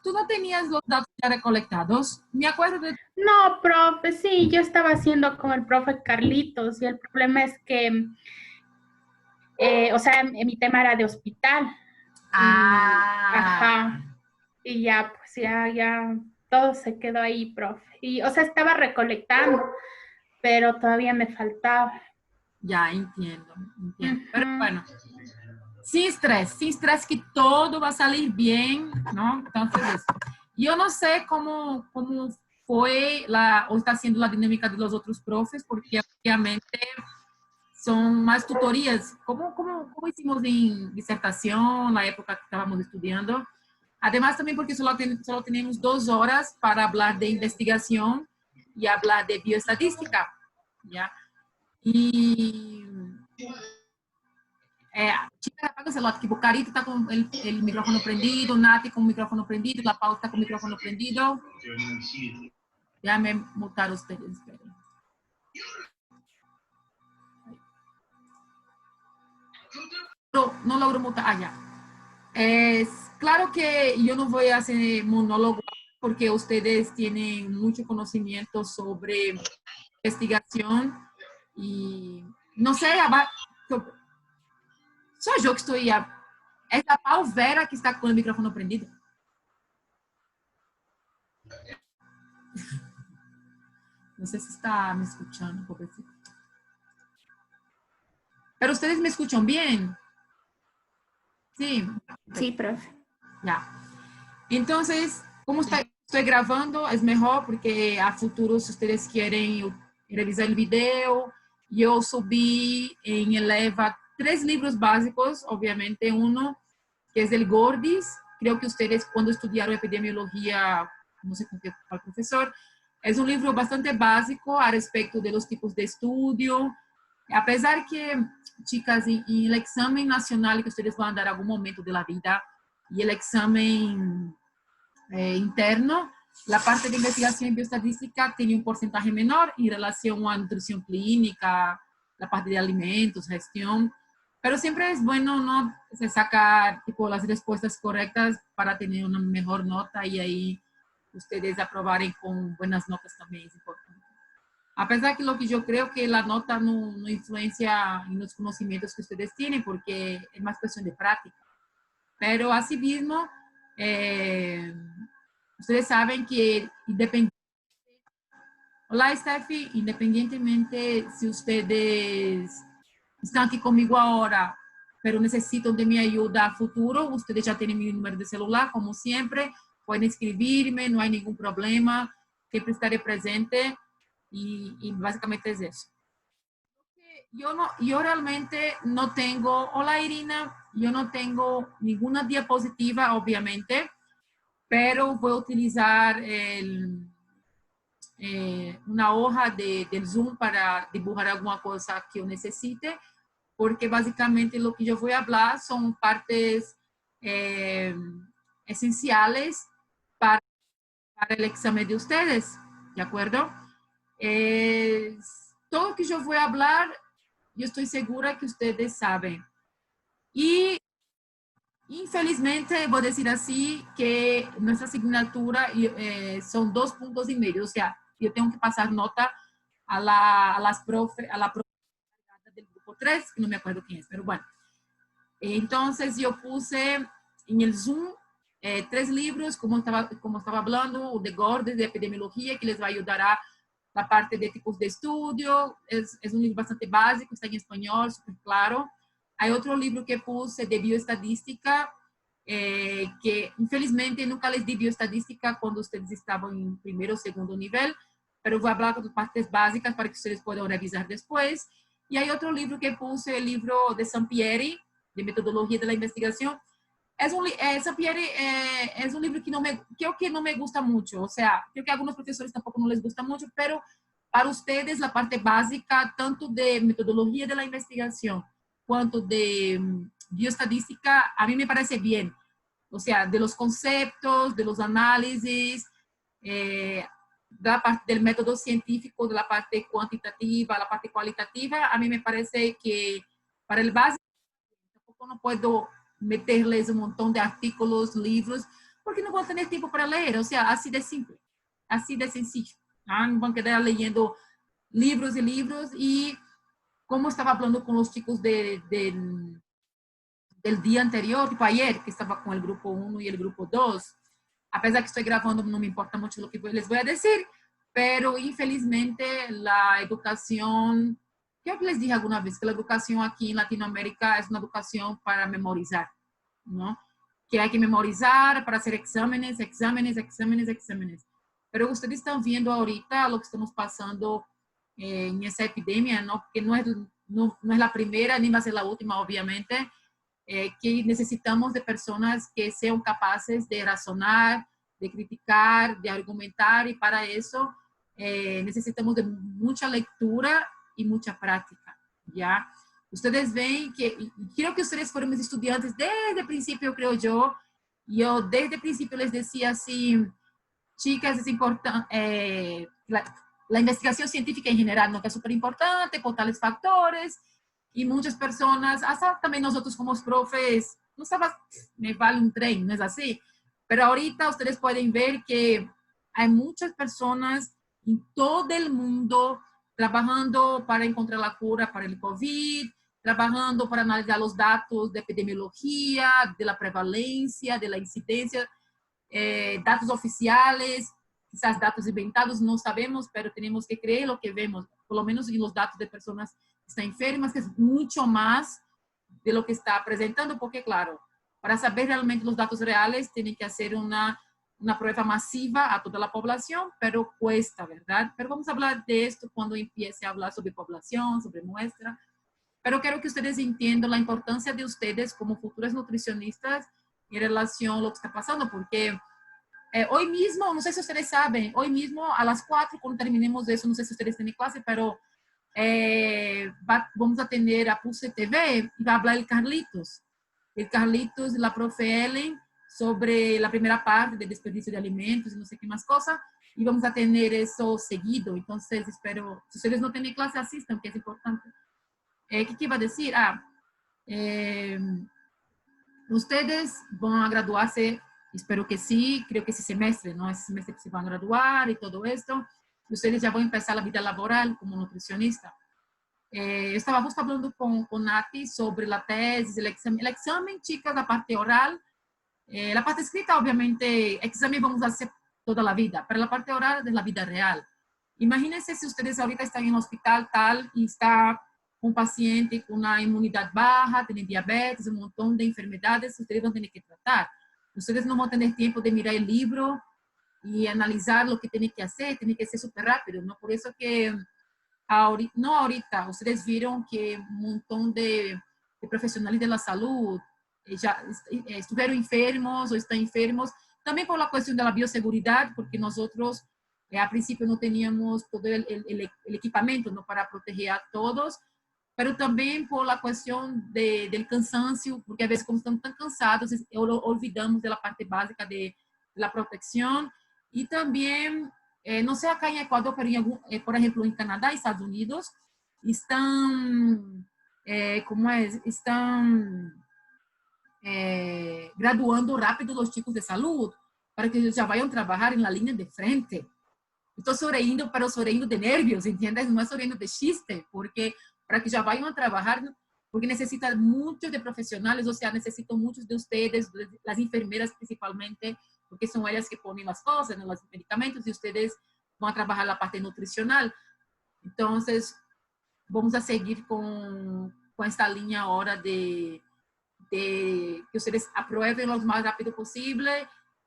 tú no tenías los datos ya recolectados. Me acuerdo de... No, profe, sí, yo estaba haciendo con el profe Carlitos y el problema es que, o sea, mi tema era de hospital y, Ah, ajá, y ya, pues ya, todo se quedó ahí, profe. Y, o sea, estaba recolectando, pero todavía me faltaba. ya entiendo, entiendo. Pero Ujú. bueno, sin estrés que todo va a salir bien, ¿no? Entonces, yo no sé cómo fue o está siendo la dinámica de los otros profes, porque obviamente son más tutorías, como hicimos en disertación, la época que estábamos estudiando. Además, también porque solo tenemos 2 horas para hablar de investigación y hablar de bioestadística, ¿ya? Y chica, apaga o celular, tipo, Carita está con el micrófono prendido, Nati con el micrófono prendido, La Paula está con el micrófono prendido. Déjame mutar ustedes, esperen. No logro mutar, ya. Es claro que yo no voy a hacer monólogo porque ustedes tienen mucho conocimiento sobre investigación y no sé, soy yo que estoy es la Pau Vera que está con el micrófono prendido. No sé si está me escuchando, pobrecito. Pero ustedes me escuchan bien. Sí, Sí, profe. ya. Entonces, como estoy grabando, es mejor porque a futuro, si ustedes quieren revisar el video, yo subí en Eleva 3 libros básicos, obviamente uno que es el Gordis, creo que ustedes cuando estudiaron epidemiología, no sé con qué profesor, es un libro bastante básico a respecto de los tipos de estudio, apesar que, chicas, en el examen nacional que ustedes van a dar en algún momento de la vida y el examen interno, la parte de investigación en bioestadística tiene un porcentaje menor en relación a nutrición clínica, la parte de alimentos, gestión, pero siempre es bueno no sacar tipo, las respuestas correctas para tener una mejor nota y ahí ustedes aprobaren con buenas notas también es importante. A pesar que lo que yo creo que la nota no influencia en los conocimientos que ustedes tienen porque es más cuestión de práctica. Pero asimismo, eh, ustedes saben que independientemente, hola Steffi, independientemente si ustedes están aquí conmigo ahora, pero necesitan de mi ayuda a futuro, ustedes ya tienen mi número de celular, como siempre, pueden escribirme, no hay ningún problema, siempre estaré presente y básicamente es eso. Yo realmente no tengo, hola Irina, yo no tengo ninguna diapositiva, obviamente, pero voy a utilizar una hoja del Zoom para dibujar alguna cosa que yo necesite, porque básicamente lo que yo voy a hablar son partes eh, esenciales para, para, el examen de ustedes, ¿de acuerdo? Todo lo que yo voy a hablar, yo estoy segura que ustedes saben. Y infelizmente, voy a decir así, que nuestra asignatura son 2,5 puntos, o sea, yo tengo que pasar nota a la profe del grupo 3, que no me acuerdo quién es, pero bueno. Entonces, yo puse en el Zoom 3 libros, como estaba hablando, de Gordes, de epidemiología, que les va a ayudar a la parte de tipos de estudio. Es un libro bastante básico, está en español, súper claro. Hay otro libro que puse de bioestadística, que infelizmente nunca les di bioestadística cuando ustedes estaban en primero o segundo nivel, pero voy a hablar con partes básicas para que ustedes puedan revisar después. Y hay otro libro que puse, el libro de Sampieri, de metodología de la investigación. Sampieri es un libro que creo que no me gusta mucho, o sea, creo que a algunos profesores tampoco no les gusta mucho, pero para ustedes la parte básica, tanto de metodología de la investigación, cuanto de bioestadística, a mí me parece bien. O sea, de los conceptos, de los análisis, de la parte del método científico, de la parte cuantitativa, la parte cualitativa, a mí me parece que para el básico tampoco no puedo meterles un montón de artículos, libros, porque no van a tener tiempo para leer, o sea, así de simple, así de sencillo. ¿No? Van a quedar leyendo libros y libros, y como estaba hablando con los chicos del día anterior, tipo ayer, que estaba con el grupo 1 y el grupo 2, a pesar que estoy grabando, no me importa mucho lo que les voy a decir, pero infelizmente la educación, creo que les dije alguna vez que la educación aquí en Latinoamérica es una educación para memorizar, ¿no? Que hay que memorizar para hacer exámenes, exámenes, exámenes, exámenes. Pero ustedes están viendo ahorita lo que estamos pasando en esa epidemia, ¿no? Que no es la primera ni va a ser la última, obviamente, que necesitamos de personas que sean capaces de razonar, de criticar, de argumentar, y para eso necesitamos de mucha lectura y mucha práctica, ¿ya? Ustedes ven que, y creo que ustedes fueron mis estudiantes desde el principio, creo yo desde el principio les decía así, chicas, es importante, la investigación científica en general, ¿no? Que es súper importante por tales factores, y muchas personas, hasta también nosotros como profes, no sabes, me vale un tren, no es así, pero ahorita ustedes pueden ver que hay muchas personas en todo el mundo trabajando para encontrar la cura para el COVID, trabajando para analizar los datos de epidemiología, de la prevalencia, de la incidencia, datos oficiales, quizás datos inventados, no sabemos, pero tenemos que creer lo que vemos, por lo menos en los datos de personas que están enfermas, que es mucho más de lo que está presentando, porque claro, para saber realmente los datos reales, tienen que hacer una prueba masiva a toda la población, pero cuesta, ¿verdad? Pero vamos a hablar de esto cuando empiece a hablar sobre población, sobre muestra. Pero quiero que ustedes entiendan la importancia de ustedes como futuras nutricionistas en relación a lo que está pasando, porque hoy mismo, no sé si ustedes saben, hoy mismo a las 4, cuando terminemos de eso, no sé si ustedes tienen clase, pero vamos a tener a Pulse TV y va a hablar el Carlitos y la profe Ellen sobre la primera parte de desperdicio de alimentos y no sé qué más cosa, y vamos a tener eso seguido. Entonces espero, si ustedes no tienen clase, asistan, que es importante. ¿Qué iba a decir? Ustedes van a graduarse, espero que sí, creo que ese semestre, ¿no? Ese semestre que se van a graduar y todo esto. Ustedes ya van a empezar la vida laboral como nutricionista. Eu estava justo hablando com Nati sobre a tese, o exame. O exame, chicas, a parte oral, a parte escrita, obviamente, exame vamos a hacer toda a vida, pero a parte oral é a vida real. Imagínense se vocês ahorita estão em um hospital tal e está um paciente com uma imunidade baixa, tem diabetes, um montão de enfermedades, vocês vão ter que tratar. Vocês não vão ter tempo de mirar o livro e analisar o que tem que fazer, tem que ser super rápido, não? Por isso que no ahorita, ustedes vieron que un montón de profesionales de la salud ya estuvieron enfermos o están enfermos, también por la cuestión de la bioseguridad, porque nosotros al principio no teníamos todo el equipamiento, ¿no? Para proteger a todos, pero también por la cuestión del cansancio, porque a veces como estamos tan cansados, olvidamos de la parte básica de la protección, y también no sé acá en Ecuador, pero por ejemplo en Canadá y Estados Unidos están, están graduando rápido los chicos de salud para que ellos ya vayan a trabajar en la línea de frente. Estoy sonriendo, pero sonriendo de nervios, ¿entiendes? No es sonriendo de chiste, porque para que ya vayan a trabajar, porque necesitan muchos de profesionales, o sea, necesito muchos de ustedes, las enfermeras principalmente, porque son ellas que ponen las cosas, ¿no? Los medicamentos, y ustedes van a trabajar la parte nutricional. Entonces, vamos a seguir con esta línea ahora de que ustedes aprueben lo más rápido posible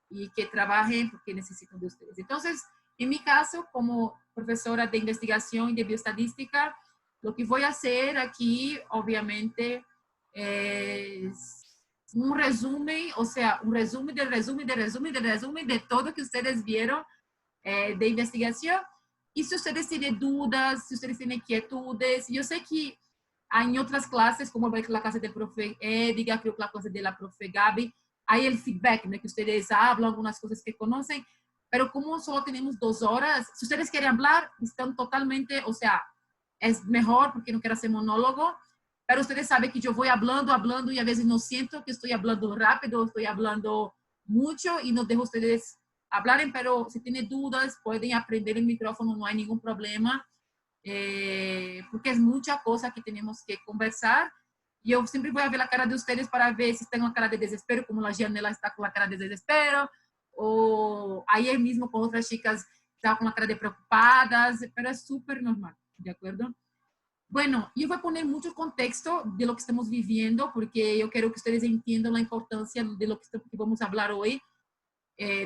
y que trabajen porque necesitan de ustedes. Entonces, en mi caso, como profesora de investigación y de bioestadística, lo que voy a hacer aquí, obviamente, es un resumen, o sea, un resumen del resumen del resumen del resumen de todo que ustedes vieron de investigación. Y si ustedes tienen dudas, si ustedes tienen inquietudes, yo sé que hay otras clases, como la clase del profe Edgar, creo que la clase de la profe Gaby, hay el feedback, ¿no? Que ustedes hablan algunas cosas que conocen, pero como solo tenemos 2 horas, si ustedes quieren hablar, están totalmente, o sea, es mejor porque no quiero hacer monólogo, pero ustedes saben que yo voy hablando y a veces no siento que estoy hablando rápido, estoy hablando mucho y nos dejo ustedes hablar, pero si tienen dudas pueden aprender el micrófono, no hay ningún problema, porque es mucha cosa que tenemos que conversar. Yo siempre voy a ver la cara de ustedes para ver si están con la cara de desespero, como la Gianela está con la cara de desespero, o ayer mismo con otras chicas estaba con la cara de preocupadas, pero es súper normal, ¿de acuerdo? Bueno, yo voy a poner mucho contexto de lo que estamos viviendo, porque yo quiero que ustedes entiendan la importancia de lo que vamos a hablar hoy.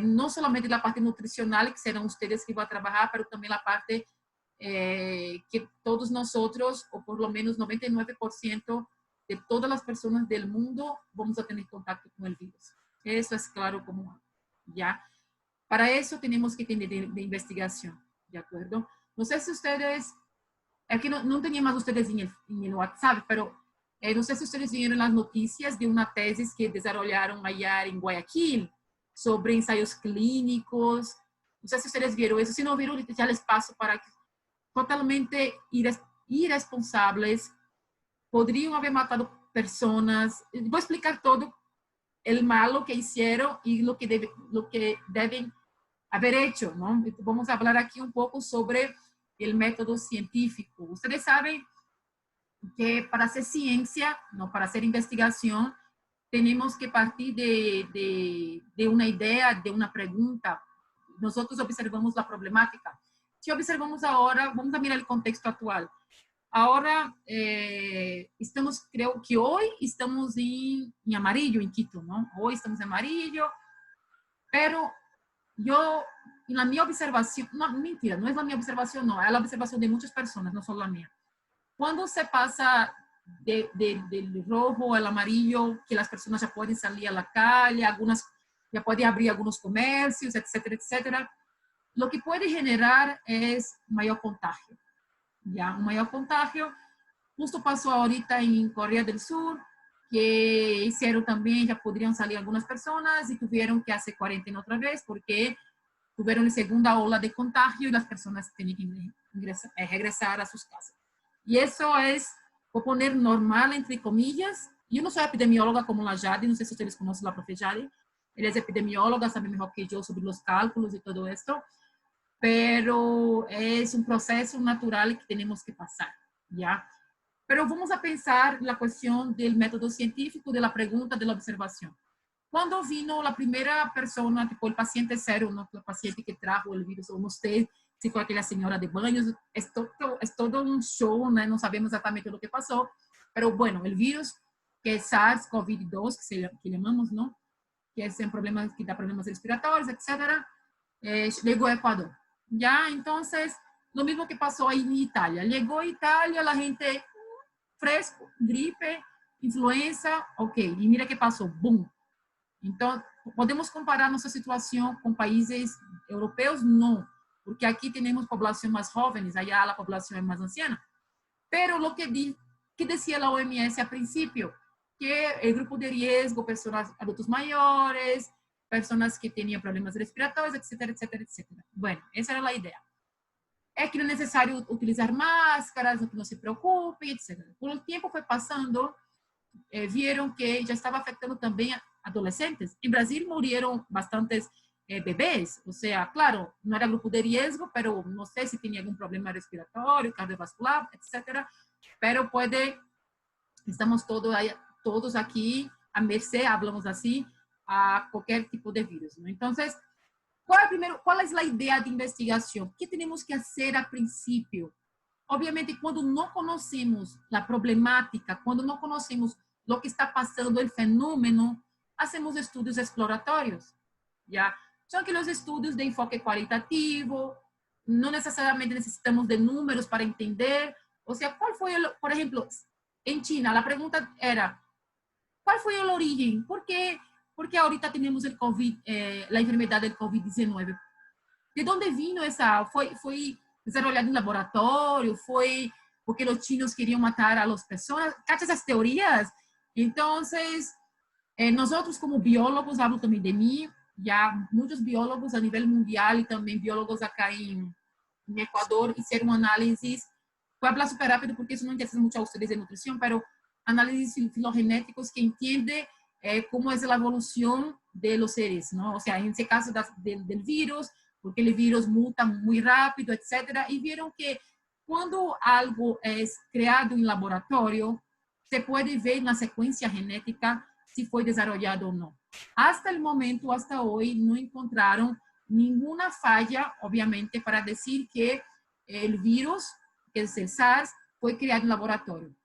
No solamente la parte nutricional, que serán ustedes que van a trabajar, pero también la parte que todos nosotros, o por lo menos 99% de todas las personas del mundo, vamos a tener contacto con el virus. Eso es claro como ya. Para eso tenemos que tener de investigación, ¿de acuerdo? No sé si ustedes, aquí no tenía más ustedes en el WhatsApp, pero no sé si ustedes vieron las noticias de una tesis que desarrollaron allá en Guayaquil sobre ensayos clínicos. No sé si ustedes vieron eso. Si no vieron, ya les paso para que totalmente irresponsables podrían haber matado personas. Voy a explicar todo el malo que hicieron y lo que deben haber hecho, ¿no? Vamos a hablar aquí un poco sobre el método científico. Ustedes saben que para hacer ciencia, no para hacer investigación, tenemos que partir de una idea, de una pregunta. Nosotros observamos la problemática. Si observamos ahora, vamos a mirar el contexto actual. Ahora, estamos, creo que hoy estamos en amarillo en Quito, ¿no? Hoy estamos en amarillo, pero yo, en la mi observación, no, mentira, no es la mi observación, no, es la observación de muchas personas, no solo la mía. Cuando se pasa del rojo al amarillo, que las personas ya pueden salir a la calle, algunas ya pueden abrir algunos comercios, etcétera, etcétera, lo que puede generar es mayor contagio. Ya, un mayor contagio. Justo pasó ahorita en Corea del Sur, que hicieron también, ya podrían salir algunas personas y tuvieron que hacer cuarentena otra vez porque tuvieron la segunda ola de contagio y las personas tienen que regresar a sus casas. Y eso es, por poner normal, entre comillas. Yo no soy epidemióloga como la Jade, no sé si ustedes conocen a la profe Jade. Ella es epidemióloga, sabe mejor que yo sobre los cálculos y todo esto, pero es un proceso natural que tenemos que pasar, ¿ya? Pero vamos a pensar la cuestión del método científico, de la pregunta, de la observación. Cuando vino la primera persona, tipo el paciente cero, ¿no? El paciente que trajo el virus, o no sé si fue aquella señora de baños, es todo un show, ¿no? No sabemos exactamente lo que pasó, pero bueno, el virus que es SARS-CoV-2, que llamamos, ¿no? Que es un problema que da problemas respiratorios, etcétera, llegó a Ecuador. Ya, entonces, lo mismo que pasó ahí en Italia. Llegó a Italia, la gente fresco, gripe, influenza, ok, y mira qué pasó, boom. Entonces, ¿podemos comparar nuestra situación con países europeos? No, porque aquí tenemos población más jóvenes, allá la población es más anciana. Pero lo que decía la OMS al principio, que el grupo de riesgo, personas, adultos mayores, personas que tenían problemas respiratorios, etcétera, etcétera, etcétera. Bueno, esa era la idea. Es que no es necesario utilizar máscaras, no se preocupen, etc. Por el tiempo fue pasando, vieron que ya estaba afectando también a adolescentes. En Brasil murieron bastantes bebés, o sea, claro, no era grupo de riesgo, pero no sé si tenía algún problema respiratorio, cardiovascular, etc. Pero estamos todos aquí a merced, hablamos así, a cualquier tipo de virus, ¿no? Entonces, ¿cuál es la idea de investigación? ¿Qué tenemos que hacer al principio? Obviamente, cuando no conocemos la problemática, cuando no conocemos lo que está pasando, el fenómeno, hacemos estudios exploratorios, ¿ya? Son aquellos estudios de enfoque cualitativo, no necesariamente necesitamos de números para entender. O sea, ¿cuál fue, por ejemplo, en China, la pregunta era, ¿cuál fue el origen? ¿Por qué ahorita tenemos el COVID, la enfermedad del COVID-19? ¿De dónde vino esa? ¿Fue desarrollado en laboratorio? ¿Fue porque los chinos querían matar a las personas? ¿Cachas esas teorías? Entonces, nosotros como biólogos, hablo también de mí, ya muchos biólogos a nivel mundial y también biólogos acá en Ecuador hicieron análisis. Voy a hablar súper rápido porque eso no interesa mucho a ustedes de nutrición, pero análisis filogenéticos que entiende cómo es la evolución de los seres, ¿no? O sea, en ese caso del virus, porque el virus muta muy rápido, etcétera, y vieron que cuando algo es creado en laboratorio, se puede ver en la secuencia genética si fue desarrollado o no. Hasta el momento, hasta hoy, no encontraron ninguna falla, obviamente, para decir que el virus, que es el SARS, fue creado en laboratorio.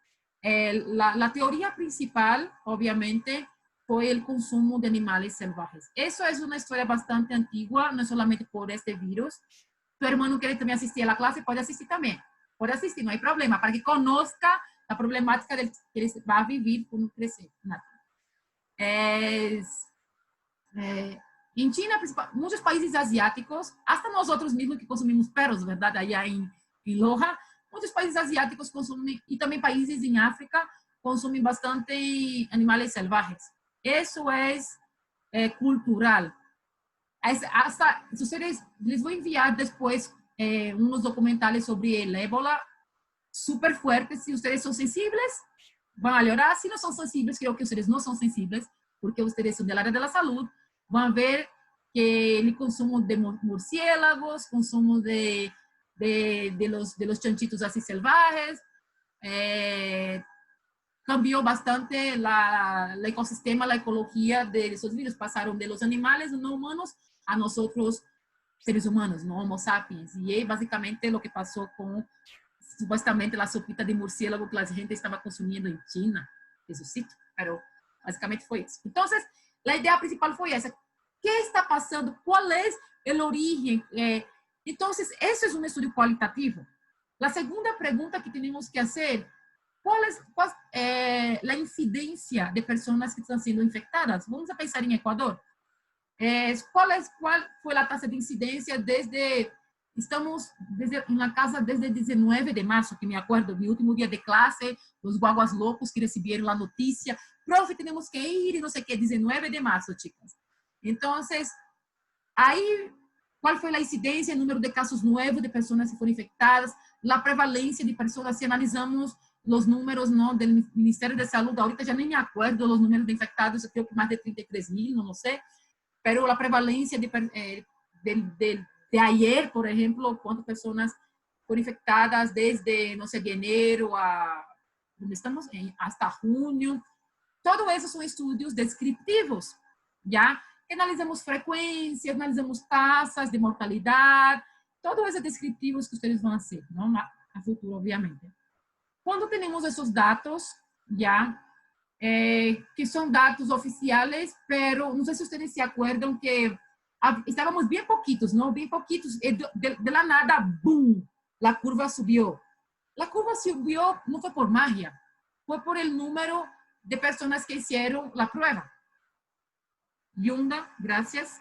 La teoría principal, obviamente, fue el consumo de animales salvajes. Eso es una historia bastante antigua, no solamente por este virus. Tu hermano quiere también asistir a la clase, puede asistir también. Puede asistir, no hay problema, para que conozca la problemática del que él va a vivir cuando crecer. En China, muchos países asiáticos, hasta nosotros mismos que consumimos perros, ¿verdad? Allá en Loja, muchos países asiáticos consumen, y también países en África, consumen bastante animales salvajes. Eso es cultural. Hasta, ustedes, les voy a enviar después unos documentales sobre el ébola súper fuertes. Si ustedes son sensibles, van a llorar. Si no son sensibles, creo que ustedes no son sensibles, porque ustedes son del área de la salud, van a ver que el consumo de murciélagos, consumo de los chanchitos así salvajes, cambió bastante el ecosistema, la ecología de esos virus. Pasaron de los animales no humanos a nosotros, seres humanos, ¿no? Homo sapiens. Y es básicamente lo que pasó con, supuestamente, la sopita de murciélago que la gente estaba consumiendo en China. Eso sí, pero básicamente fue eso. Entonces, la idea principal fue esa. ¿Qué está pasando? ¿Cuál es el origen? Entonces, eso es un estudio cualitativo. La segunda pregunta que tenemos que hacer: ¿cuál es la incidencia de personas que están siendo infectadas? Vamos a pensar en Ecuador. ¿Cuál fue la tasa de incidencia estamos en la casa desde el 19 de marzo, que me acuerdo, mi último día de clase, los guaguas locos que recibieron la noticia, profe, tenemos que ir, y no sé qué, 19 de marzo, chicas. Entonces, ahí, ¿cuál fue la incidencia, el número de casos nuevos de personas que fueron infectadas, la prevalencia de personas? Si analizamos los números, ¿no?, del Ministerio de Salud, ahorita ya ni me acuerdo los números de infectados, yo creo que más de 33,000, no sé, pero la prevalencia de ayer, por ejemplo, cuántas personas fueron infectadas desde, no sé, de enero a, ¿dónde estamos? Hasta junio. Todo eso son estudios descriptivos, ¿ya? Analizamos frecuencias, analizamos tasas de mortalidad, todo eso descriptivos que ustedes van a hacer, ¿no?, a futuro, obviamente. Cuando tenemos esos datos, ya, que son datos oficiales, pero no sé si ustedes se acuerdan que estábamos bien poquitos, ¿no? Bien poquitos, de la nada, ¡boom!, la curva subió. La curva subió no fue por magia, fue por el número de personas que hicieron la prueba. Yunda, gracias,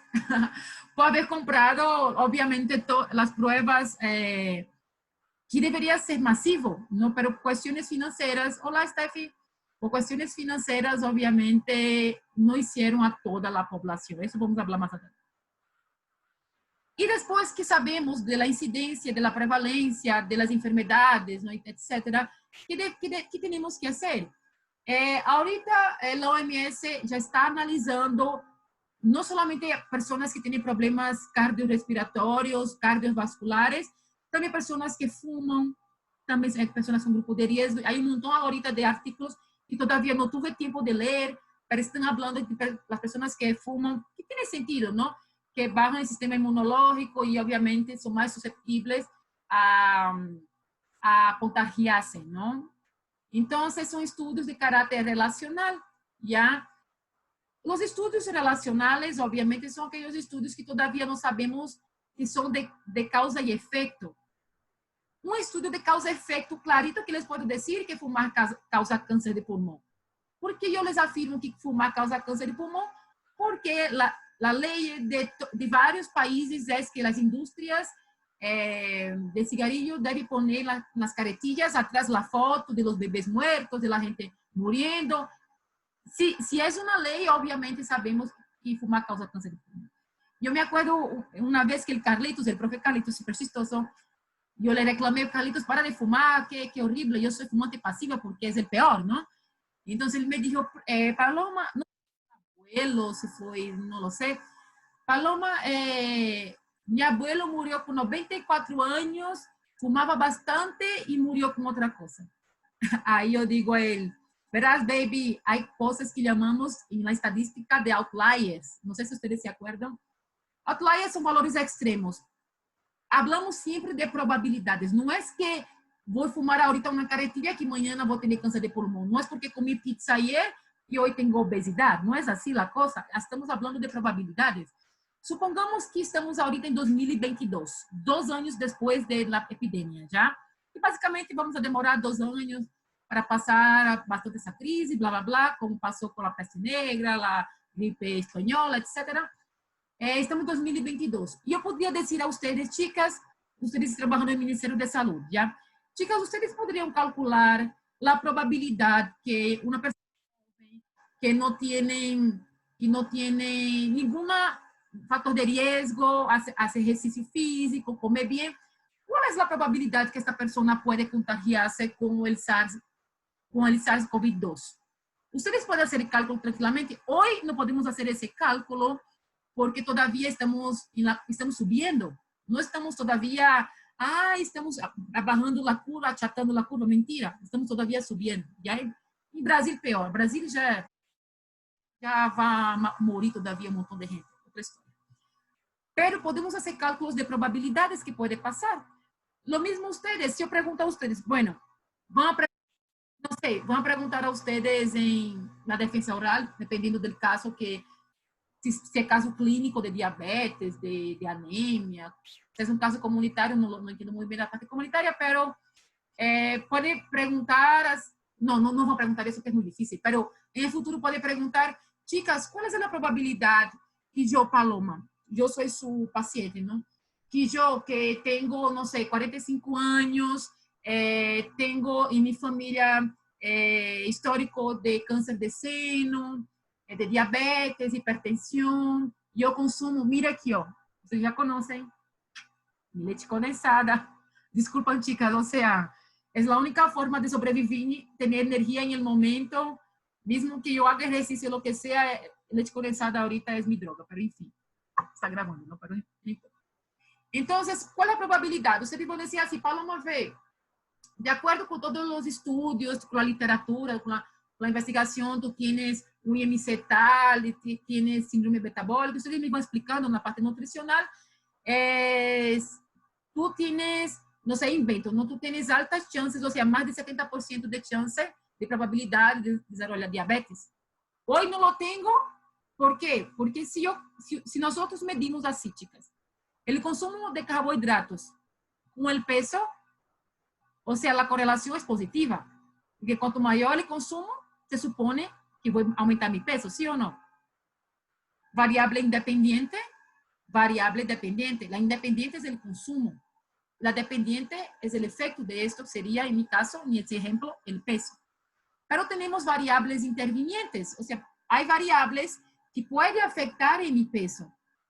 por haber comprado, obviamente, las pruebas que debería ser masivo, ¿no? Pero cuestiones financieras, hola Steffi, por cuestiones financieras, obviamente, no hicieron a toda la población. Eso vamos a hablar más adelante. Y después que sabemos de la incidencia, de la prevalencia, de las enfermedades, ¿no?, etcétera, ¿qué tenemos que hacer? Ahorita la OMS ya está analizando no solamente personas que tienen problemas cardiorrespiratorios, cardiovasculares, también personas que fuman, también hay personas con grupo de riesgo. Hay un montón ahorita de artículos que todavía no tuve tiempo de leer, pero están hablando de las personas que fuman, que tiene sentido, ¿no?, que bajan el sistema inmunológico y obviamente son más susceptibles a contagiarse, ¿no? Entonces, son estudios de carácter relacional, ¿ya? Los estudios relacionales, obviamente, son aquellos estudios que todavía no sabemos que son de causa y efecto. Un estudio de causa y efecto clarito que les puedo decir que fumar causa cáncer de pulmón. ¿Por qué yo les afirmo que fumar causa cáncer de pulmón? Porque la ley de varios países es que las industrias de cigarrillo deben poner las caretillas atrás la foto de los bebés muertos, de la gente muriendo. Si es una ley, obviamente sabemos que fumar causa cáncer de pulmón. Yo me acuerdo una vez que el profe Carlitos, súper chistoso, yo le reclamé: Carlitos, para de fumar, qué horrible, yo soy fumante pasiva porque es el peor, ¿no? Entonces él me dijo: Paloma, no es abuelo, si fue, no lo sé. Paloma, mi abuelo murió con 94 años, fumaba bastante y murió con otra cosa. Aí eu digo a ele, verás, baby, há coisas que chamamos na estadística de outliers. Não sei se vocês se acordam. Outliers são valores extremos. Hablamos sempre de probabilidades. Não é que vou fumar ahorita uma caretilha que amanhã vou ter câncer de pulmão. Não é porque comi pizza ayer que hoje tenho obesidade. Não é assim a coisa. Estamos falando de probabilidades. Supongamos que estamos ahorita em 2022, 2 anos depois da epidemia, já? E basicamente vamos a demorar 2 anos para passar bastante essa crise, blá, blá, blá, como passou com a peste negra, a gripe espanhola, etc. Estamos em 2022. E eu podia dizer a vocês, chicas, vocês trabalham no Ministério de Saúde, já? Chicas, vocês poderiam calcular a probabilidade que uma pessoa que não tem nenhum fator de risco, hace exercício físico, comer bem, qual é a probabilidade que esta pessoa pode contagiar-se com o SARS-CoV-2? Vocês podem fazer o cálculo tranquilamente. Hoje não podemos fazer esse cálculo porque todavía estamos subindo. Não estamos todavía, estamos abarrando a curva, achatando a curva. Mentira, estamos todavía subindo. Já em Brasil, pior. Brasil já vai morrer todavía um montão de gente. Outra história. Pero podemos fazer cálculos de probabilidades que pode passar. Lo mismo ustedes, se eu perguntar a ustedes, bueno, vão perguntar a ustedes na defesa oral, dependendo do caso, que se é caso clínico de diabetes, de anemia, se é um caso comunitário, não entendo muito bem a parte comunitária, pero pode perguntar, não vou perguntar isso, que é muito difícil, pero em futuro pode perguntar, chicas, qual é a probabilidade que eu, Paloma, eu sou seu paciente, não? Que eu, que tenho, não sei, 45 anos, tenho em minha família histórico de câncer de seno, de diabetes, hipertensão, e eu consumo, mira aqui, ó, vocês já conhecem, leite condensada, desculpa, chicas, ou seja, é a única forma de sobreviver, ter energia em el momento, mesmo que eu haga exercício, lo que sea, leite condensada ahorita é minha droga, pero enfim, está gravando, não? Pero enfim. Então, qual é a probabilidade? Você pode dizer assim, Paloma, vê, de acordo com todos os estudos, com a literatura, com a investigação, tu tienes um IMC tal, tienes síndrome metabólico, vocês me vão explicando na parte nutricional, tu tienes, não sei, invento, não, tu tienes altas chances, ou seja, mais de 70% de chance de probabilidade de desenvolver diabetes. Hoje não lo tenho, ¿por quê? Porque se nós medimos as chicas, el consumo de carbohidratos con el peso, o sea, la correlación es positiva. Porque cuanto mayor el consumo, se supone que voy a aumentar mi peso, ¿sí o no? Variable independiente, variable dependiente. La independiente es el consumo. La dependiente es el efecto de esto, sería en mi caso, en este ejemplo, el peso. Pero tenemos variables intervinientes, o sea, hay variables que pueden afectar en mi peso.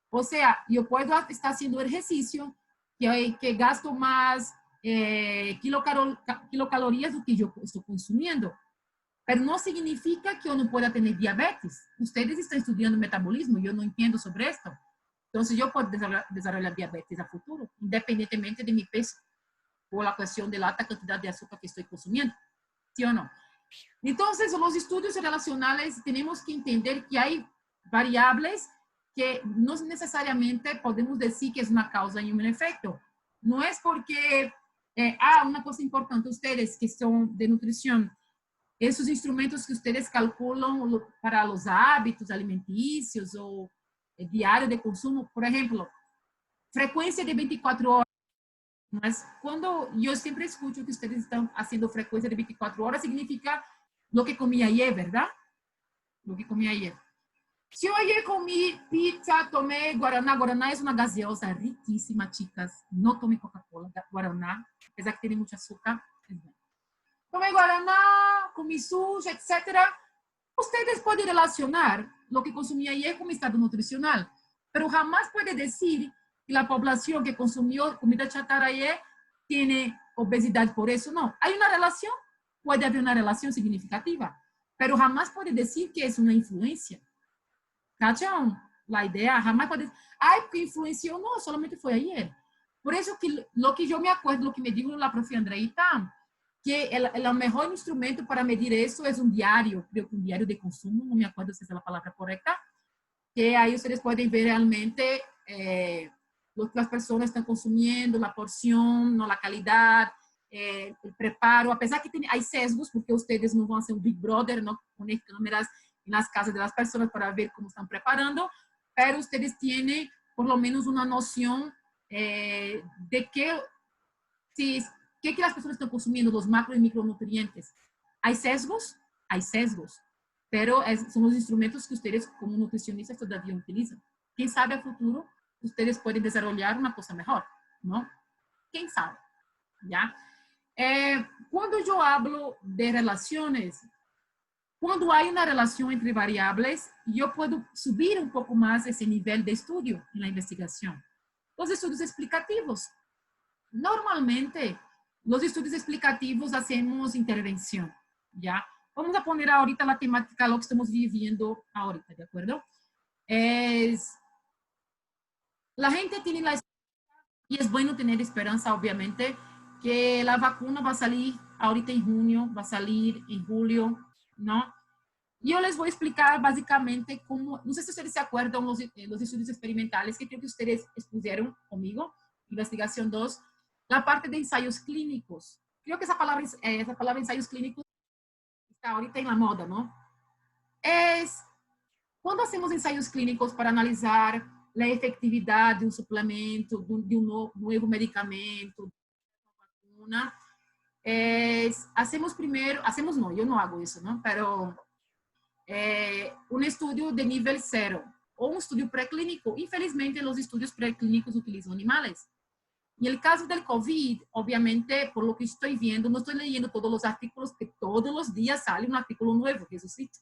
O sea, yo puedo estar haciendo ejercicio que gasto más kilocalorías do que yo estoy consumiendo. Pero no significa que yo no pueda tener diabetes. Ustedes están estudiando metabolismo, yo no entiendo sobre esto. Entonces, yo puedo desarrollar diabetes a futuro, independientemente de mi peso, por la cuestión de la alta cantidad de azúcar que estoy consumiendo. ¿Sí o no? Entonces, los estudios relacionales tenemos que entender que hay variables que no necesariamente podemos decir que es una causa y un efecto. No es porque, una cosa importante, ustedes que son de nutrición, esos instrumentos que ustedes calculan para los hábitos alimenticios o diario de consumo, por ejemplo, frecuencia de 24 horas. Mas cuando yo siempre escucho que ustedes están haciendo frecuencia de 24 horas, significa lo que comí ayer, ¿verdad? Lo que comí ayer. Se eu ayer comi pizza, tomei Guaraná. Guaraná é uma gaseosa riquíssima, chicas. Não tome Coca-Cola, Guaraná, apesar que tem muito açúcar. Tomei Guaraná, comi sushi, etc. Ustedes podem relacionar o que consumi ayer com o estado nutricional, pero jamás pode dizer que a população que consumiu comida chatarra ayer tem obesidade por isso. Não. Há uma relação, pode haver uma relação significativa, pero jamás pode dizer que é uma influência. ¿Cachan? La idea jamás puede decir, ay, que influenció, no, solamente fue ayer. Por eso que lo que yo me acuerdo, lo que me dijo la profe Andreita, que el mejor instrumento para medir eso es un diario, creo que un diario de consumo, no me acuerdo si es la palabra correcta, que ahí ustedes pueden ver realmente lo que las personas están consumiendo, la porción, no la calidad, el preparo, a pesar que hay sesgos, porque ustedes no van a ser un Big Brother, no poner cámaras en las casas de las personas para ver cómo están preparando, pero ustedes tienen por lo menos una noción de que que las personas están consumiendo, los macro y micronutrientes. ¿Hay sesgos? Hay sesgos, pero son los instrumentos que ustedes como nutricionistas todavía utilizan. ¿Quién sabe a futuro ustedes pueden desarrollar una cosa mejor? ¿No? ¿Quién sabe? ¿Ya? Cuando yo hablo de relaciones, cuando hay una relación entre variables, yo puedo subir un poco más ese nivel de estudio en la investigación. Los estudios explicativos. Normalmente, los estudios explicativos hacemos intervención, ¿ya? Vamos a poner ahorita la temática, lo que estamos viviendo ahorita, ¿de acuerdo? La gente tiene la esperanza, y es bueno tener esperanza, obviamente, que la vacuna va a salir ahorita en junio, va a salir en julio, ¿no? Yo les voy a explicar básicamente cómo, no sé si ustedes se acuerdan los estudios experimentales que creo que ustedes expusieron conmigo, investigación 2, la parte de ensayos clínicos. Creo que esa palabra ensayos clínicos está ahorita en la moda, ¿no? Cuando hacemos ensayos clínicos para analizar la efectividad de un suplemento, de un nuevo medicamento, de una vacuna, hacemos primero, hacemos no, yo no hago eso, ¿no? Pero un estudio de nivel 0 o un estudio preclínico. Infelizmente, los estudios preclínicos utilizan animales. En el caso del COVID, obviamente, por lo que estoy viendo, no estoy leyendo todos los artículos, que todos los días sale un artículo nuevo, Jesucito.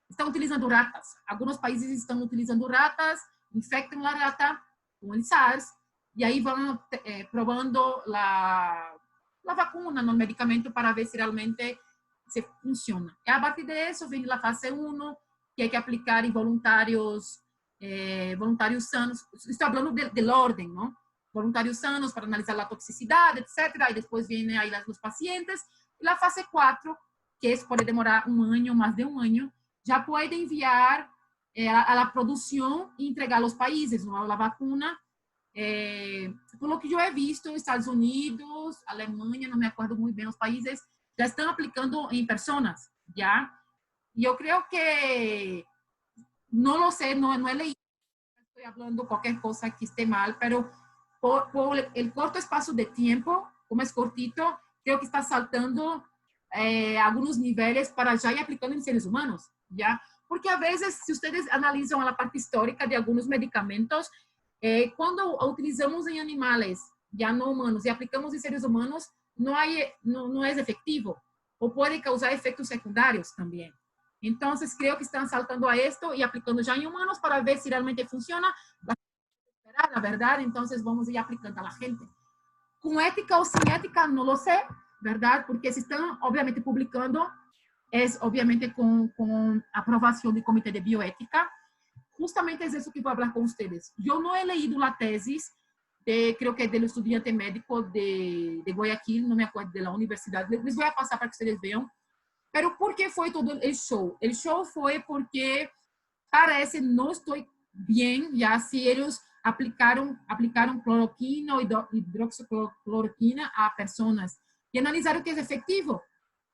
Están utilizando ratas. Algunos países están utilizando ratas, infectan la rata con el SARS, y ahí van probando la vacuna, no el medicamento, para ver si realmente se funciona. Y a partir de eso viene la fase 1, que hay que aplicar en voluntarios sanos. Estoy hablando del orden, ¿no? Voluntarios sanos para analizar la toxicidad, etcétera, y después viene ahí los pacientes. Y la fase 4, que puede demorar un año, más de un año, ya puede enviar a la producción y entregar a los países, ¿no? La vacuna. Por lo que yo he visto, Estados Unidos, Alemania, no me acuerdo muy bien los países, ya están aplicando en personas, ¿ya? Yo creo que, no lo sé, no he leído, estoy hablando cualquier cosa que esté mal, pero por el corto espacio de tiempo, como es cortito, creo que está saltando algunos niveles para ya ir aplicando en seres humanos, ¿ya? Porque a veces, si ustedes analizan la parte histórica de algunos medicamentos, cuando utilizamos en animales, ya no humanos, y aplicamos en seres humanos, no es efectivo, o puede causar efectos secundarios también. Entonces, creo que están saltando a esto y aplicando ya en humanos para ver si realmente funciona. La verdad, entonces vamos a ir aplicando a la gente. Con ética o sin ética, no lo sé, ¿verdad? Porque si están, obviamente, publicando, es obviamente con aprobación del Comité de Bioética. Justamente es eso que voy a hablar con ustedes. Yo no he leído la tesis creo que del estudiante médico de Guayaquil, no me acuerdo de la universidad, les voy a pasar para que ustedes vean. Pero ¿por qué fue todo el show? El show fue porque parece, no estoy bien, ya si ellos aplicaron cloroquina o hidroxicloroquina a personas y analizaron que es efectivo,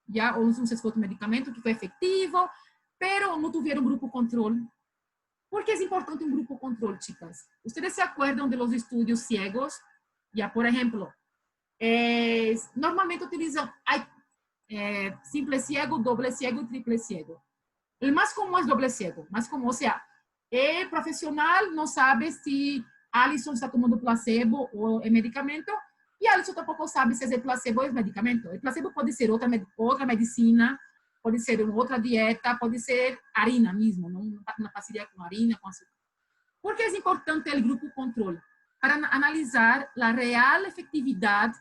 ya, o un segundo medicamento que fue efectivo, pero no tuvieron grupo control. ¿Por qué es importante un grupo control, chicas? ¿Ustedes se acuerdan de los estudios ciegos? Ya, por ejemplo, normalmente utilizan simple ciego, doble ciego y triple ciego. El más común es doble ciego, más común, o sea, el profesional no sabe si Alison está tomando placebo o el medicamento, y Alison tampoco sabe si es el placebo o el medicamento. El placebo puede ser otra medicina, pode ser outra dieta, pode ser harina mesmo, uma pastilha com harina, com açúcar. Por que é importante o grupo controle? Para analisar a real efetividade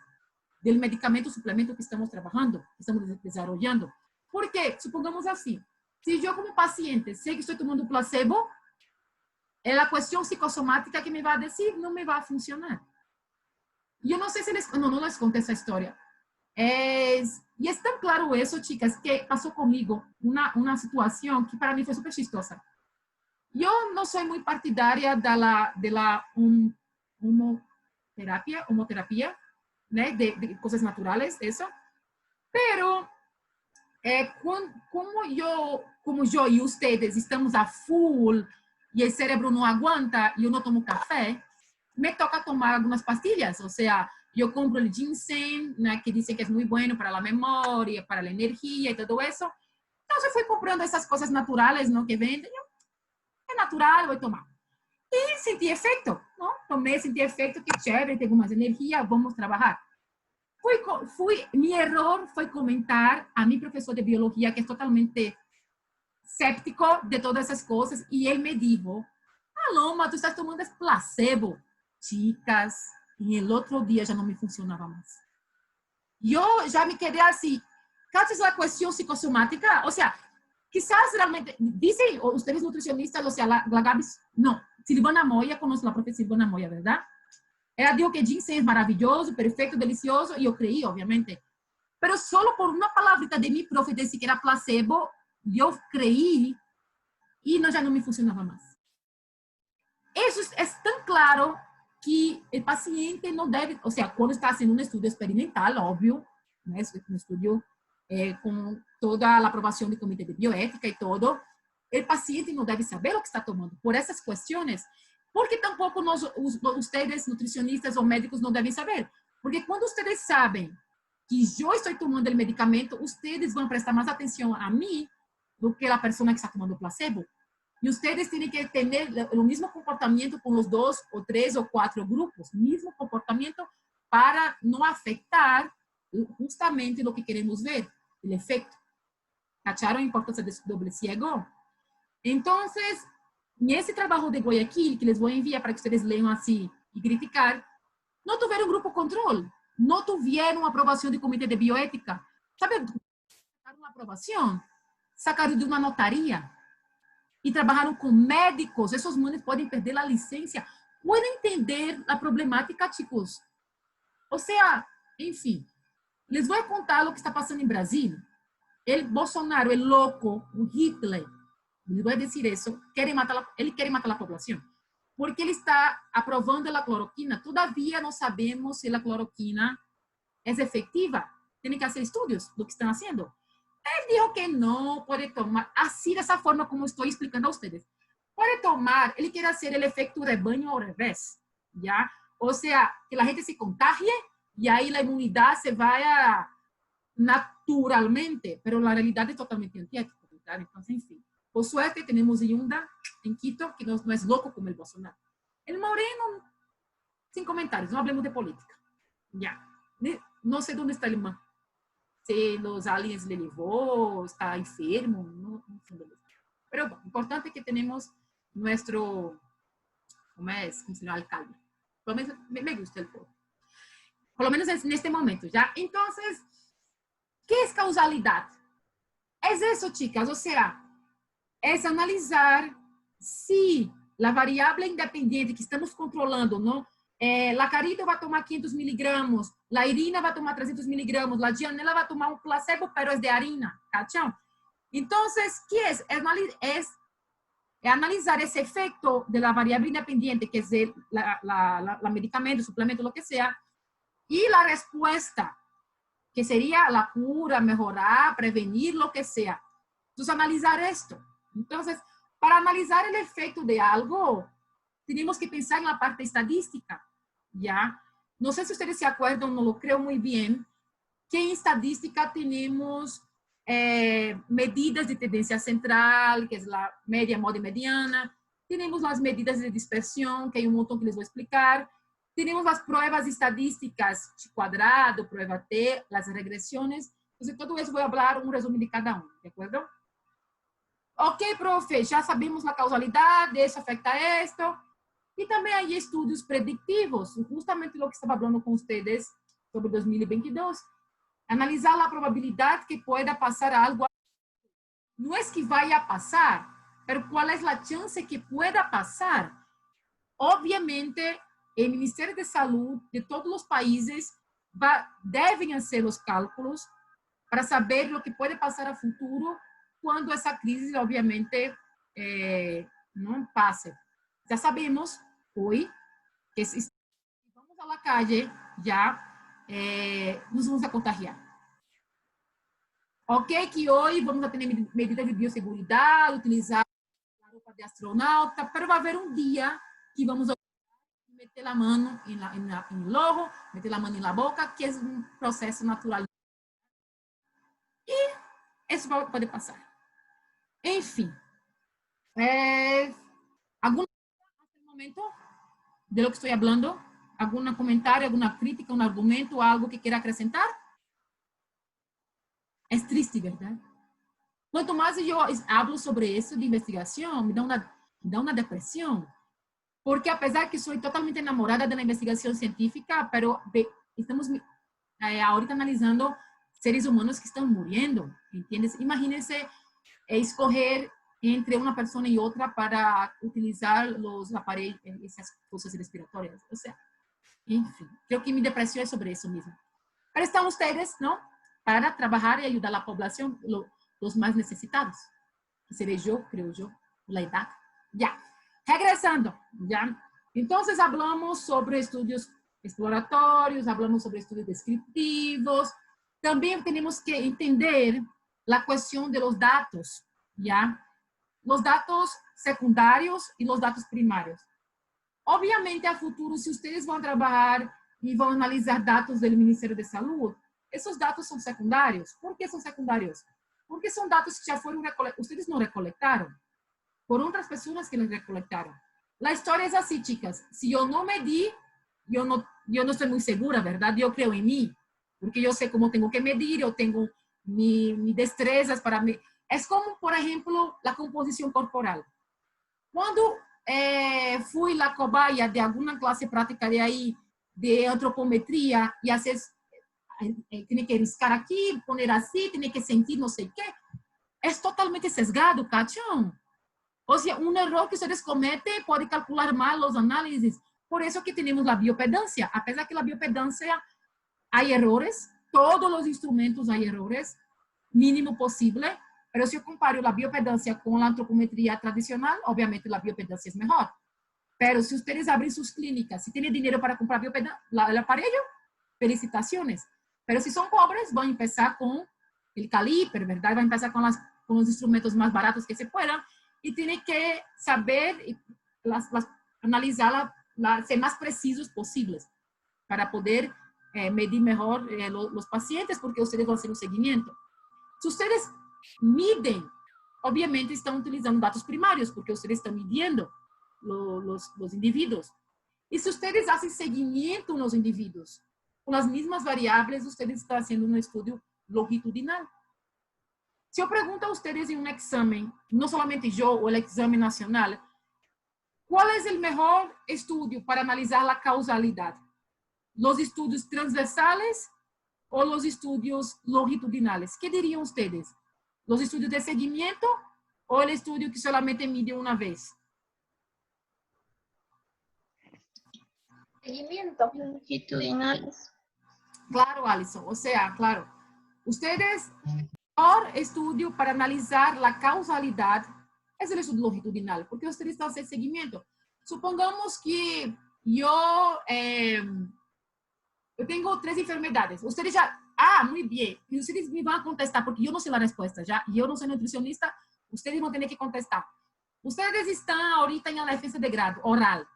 do medicamento ou suplemento que estamos trabalhando, que estamos desenvolvendo. Porque, supongamos assim, se eu como paciente sei que estou tomando placebo, es la cuestión psicosomática que me va a decir, no me va a funcionar. Yo no sé si no les conté esa historia. Y es tan claro eso, chicas, que pasó conmigo una situación que para mí fue súper chistosa. Yo no soy muy partidaria de la homoterapia, ¿no? De cosas naturales, eso. Pero como yo y ustedes estamos a full y el cerebro no aguanta y yo no tomo café, me toca tomar algunas pastillas. O sea, yo compro el ginseng, ¿no? Que dicen que es muy bueno para la memoria, para la energía y todo eso. Entonces fui comprando esas cosas naturales, ¿no? Que venden. Es natural, voy a tomar. Y sentí efecto, ¿no? Tomé, sentí efecto, que chévere, tengo más energía, vamos a trabajar. Mi error fue comentar a mi profesor de biología, que es totalmente escéptico de todas esas cosas, y él me dijo, Paloma, tú estás tomando es placebo. Chicas, y el otro día ya no me funcionaba más. Yo ya me quedé así, ¿qué es la cuestión psicosomática? O sea, quizás realmente, dicen ustedes nutricionistas, o sea, la Gaby, no, Silvana Moya, conoce la profesora Silvana Moya, ¿verdad? Ela dijo que ginseng es maravilloso, perfecto, delicioso, y yo creí, obviamente. Pero solo por una palabrita de mi profe decir que era placebo, yo creí y no, ya no me funcionaba más. Eso es tan claro que el paciente no debe, o sea, cuando está haciendo un estudio experimental, obvio, ¿no? Es un estudio con toda la aprobación del comité de bioética y todo, el paciente no debe saber lo que está tomando por esas cuestiones, porque tampoco ustedes, nutricionistas o médicos, no deben saber. Porque cuando ustedes saben que yo estoy tomando el medicamento, ustedes van a prestar más atención a mí do que la persona que está tomando placebo. Y ustedes tienen que tener el mismo comportamiento con los 2 o 3 o 4 grupos, mismo comportamiento para no afectar justamente lo que queremos ver, el efecto. ¿Cacharon la importancia de doble ciego? Entonces, en ese trabajo de Guayaquil, que les voy a enviar para que ustedes lean así y criticar, no tuvieron grupo control, no tuvieron aprobación del comité de bioética. ¿Saben? Sacaron una aprobación, sacaron de una notaría y trabajaron con médicos. Esos manes pueden perder la licencia. ¿Pueden entender la problemática, chicos? O sea, en fin, les voy a contar lo que está pasando en Brasil. El Bolsonaro, el loco, o Hitler, les voy a decir eso, ele quer matar a população, porque ele está aprovando a cloroquina. Todavia não sabemos se a cloroquina é efetiva. Tem que fazer estudos do que estão fazendo. Ele dijo que não pode tomar, assim, dessa forma como estou explicando a vocês. Pode tomar, ele quer fazer o efeito rebanho ao revés, ¿ya? Ou seja, que a gente se contagie e aí a imunidade se vai naturalmente, pero la realidad es totalmente antiética, ¿verdad? Entonces, en fin. Por suerte, tenemos Yunda en Quito, que no es loco como el Bolsonaro. El Moreno, sin comentarios, no hablemos de política. Ya. No sé dónde está el man. Si los aliens le llevó, está enfermo, no sé. Pero bueno, importante que tenemos nuestro, ¿cómo es? Como se llama, alcalde. Por lo menos me gusta el pueblo. Por lo menos en este momento, ¿ya? Entonces, ¿qué es causalidad? Es eso, chicas, o sea, es analizar si la variable independiente que estamos controlando, ¿no? La Carita va a tomar 500 miligramos, la Irina va a tomar 300 miligramos, la Gianella va a tomar un placebo, pero es de harina, ¿cachai? Entonces, ¿qué es? Es analizar ese efecto de la variable independiente, que es la medicamento, suplemento, lo que sea, y la respuesta, que sería la cura, mejorar, prevenir, lo que sea. Entonces, analizar esto. Entonces, para analizar el efecto de algo, tenemos que pensar en la parte estadística, ¿ya? No sé si ustedes se acuerdan, no lo creo muy bien, que en estadística tenemos medidas de tendencia central, que es la media, moda y mediana. Tenemos las medidas de dispersión, que hay un montón que les voy a explicar. Tenemos las pruebas estadísticas, T cuadrado, prueba T, las regresiones. Entonces, todo eso voy a hablar un resumen de cada uno, ¿de acuerdo? Ok, profe, ya sabemos la causalidad, eso afecta a esto. Y también hay estudios predictivos, justamente lo que estaba hablando con ustedes sobre 2022. Analizar la probabilidad que pueda pasar algo. No es que vaya a pasar, pero ¿cuál es la chance que pueda pasar? Obviamente, el Ministerio de Salud de todos los países deben hacer los cálculos para saber lo que puede pasar a futuro cuando esa crisis, obviamente, no pase. Ya sabemos hoy que si vamos a la calle, ya nos vamos a contagiar. Ok, que hoy vamos a tener medidas de bioseguridad, utilizar la ropa de astronauta, pero va a haber un día que vamos a meter la mano en el ojo, meter la mano en la boca, que es un proceso natural. Y eso puede pasar. Enfim, algum momento de lo que estou falando, algum comentário, alguma crítica, um argumento, algo que queira acrescentar? É triste, verdade? Quanto mais eu hablo sobre isso de investigação, me dá uma depressão, porque apesar que sou totalmente enamorada da investigação científica, pero estamos ahorita analisando seres humanos que estão morrendo, ¿entiendes? Imagínense escoger entre uma pessoa e outra para utilizar os aparelhos, essas coisas respiratórias. O sea, enfim, creo que mi depresión es sobre eso mismo. Pero están ustedes, ¿no? Para trabajar y ayudar a la población, los más necesitados. Seré yo, creo yo, la edad. Ya, regresando, ya. Entonces hablamos sobre estudios exploratorios, hablamos sobre estudios descriptivos. También tenemos que entender la cuestión de los datos, ¿ya? Los datos secundarios y los datos primarios. Obviamente, a futuro, se ustedes vão trabalhar e vão analisar dados do Ministério da Saúde, esses dados são secundários. Por que são secundários? Porque são dados que já foram recolectados. Ustedes não recolectaram. Por outras pessoas que eles recolectaram. A história é assim, chicas. Se eu não medir, eu não estou muito segura, verdade? Eu creio em mim. Porque eu sei como tenho que medir, eu tenho mis destrezas para medir. É como, por exemplo, a composição corporal. Quando fui la cobaia de alguna clase práctica de ahí, de antropometría, y haces, tiene que riscar aquí, poner así, tiene que sentir no sé qué. Es totalmente sesgado, cachón. O sea, un error que ustedes cometen puede calcular mal los análisis. Por eso que tenemos la biopedancia. A pesar que la biopedancia hay errores, todos los instrumentos hay errores, mínimo posible. Pero si yo comparo la biopedancia con la antropometría tradicional, obviamente la biopedancia es mejor. Pero si ustedes abren sus clínicas, si tienen dinero para comprar el aparello, felicitaciones. Pero si son pobres, van a empezar con el caliper, ¿verdad? Van a empezar con los instrumentos más baratos que se puedan y tienen que saber analizar, ser más precisos posibles para poder medir mejor los pacientes, porque ustedes van a hacer un seguimiento. Si ustedes miden, obviamente estão utilizando dados primários, porque ustedes estão midiendo los indivíduos. E se ustedes hacen seguimiento nos indivíduos, com as mesmas variáveis, ustedes estão haciendo um estudo longitudinal. Se eu pergunto a ustedes em um exame, não solamente eu, o exame nacional, qual é o melhor estudo para analisar a causalidade? Los estudios transversales ou los estudios longitudinales? ¿Qué dirían ustedes? ¿Los estudios de seguimiento o el estudio que solamente mide una vez? Seguimiento longitudinales. Claro, Alison. O sea, claro. Ustedes, mejor estudio para analizar la causalidad es el estudio longitudinal, porque ustedes están haciendo seguimiento. Supongamos que yo tengo 3 enfermedades. Ustedes ya... muy bien. Y ustedes me van a contestar, porque yo no sé la respuesta, ¿ya? Y yo no soy nutricionista, ustedes van a tener que contestar. Ustedes están ahorita en la defensa de grado oral.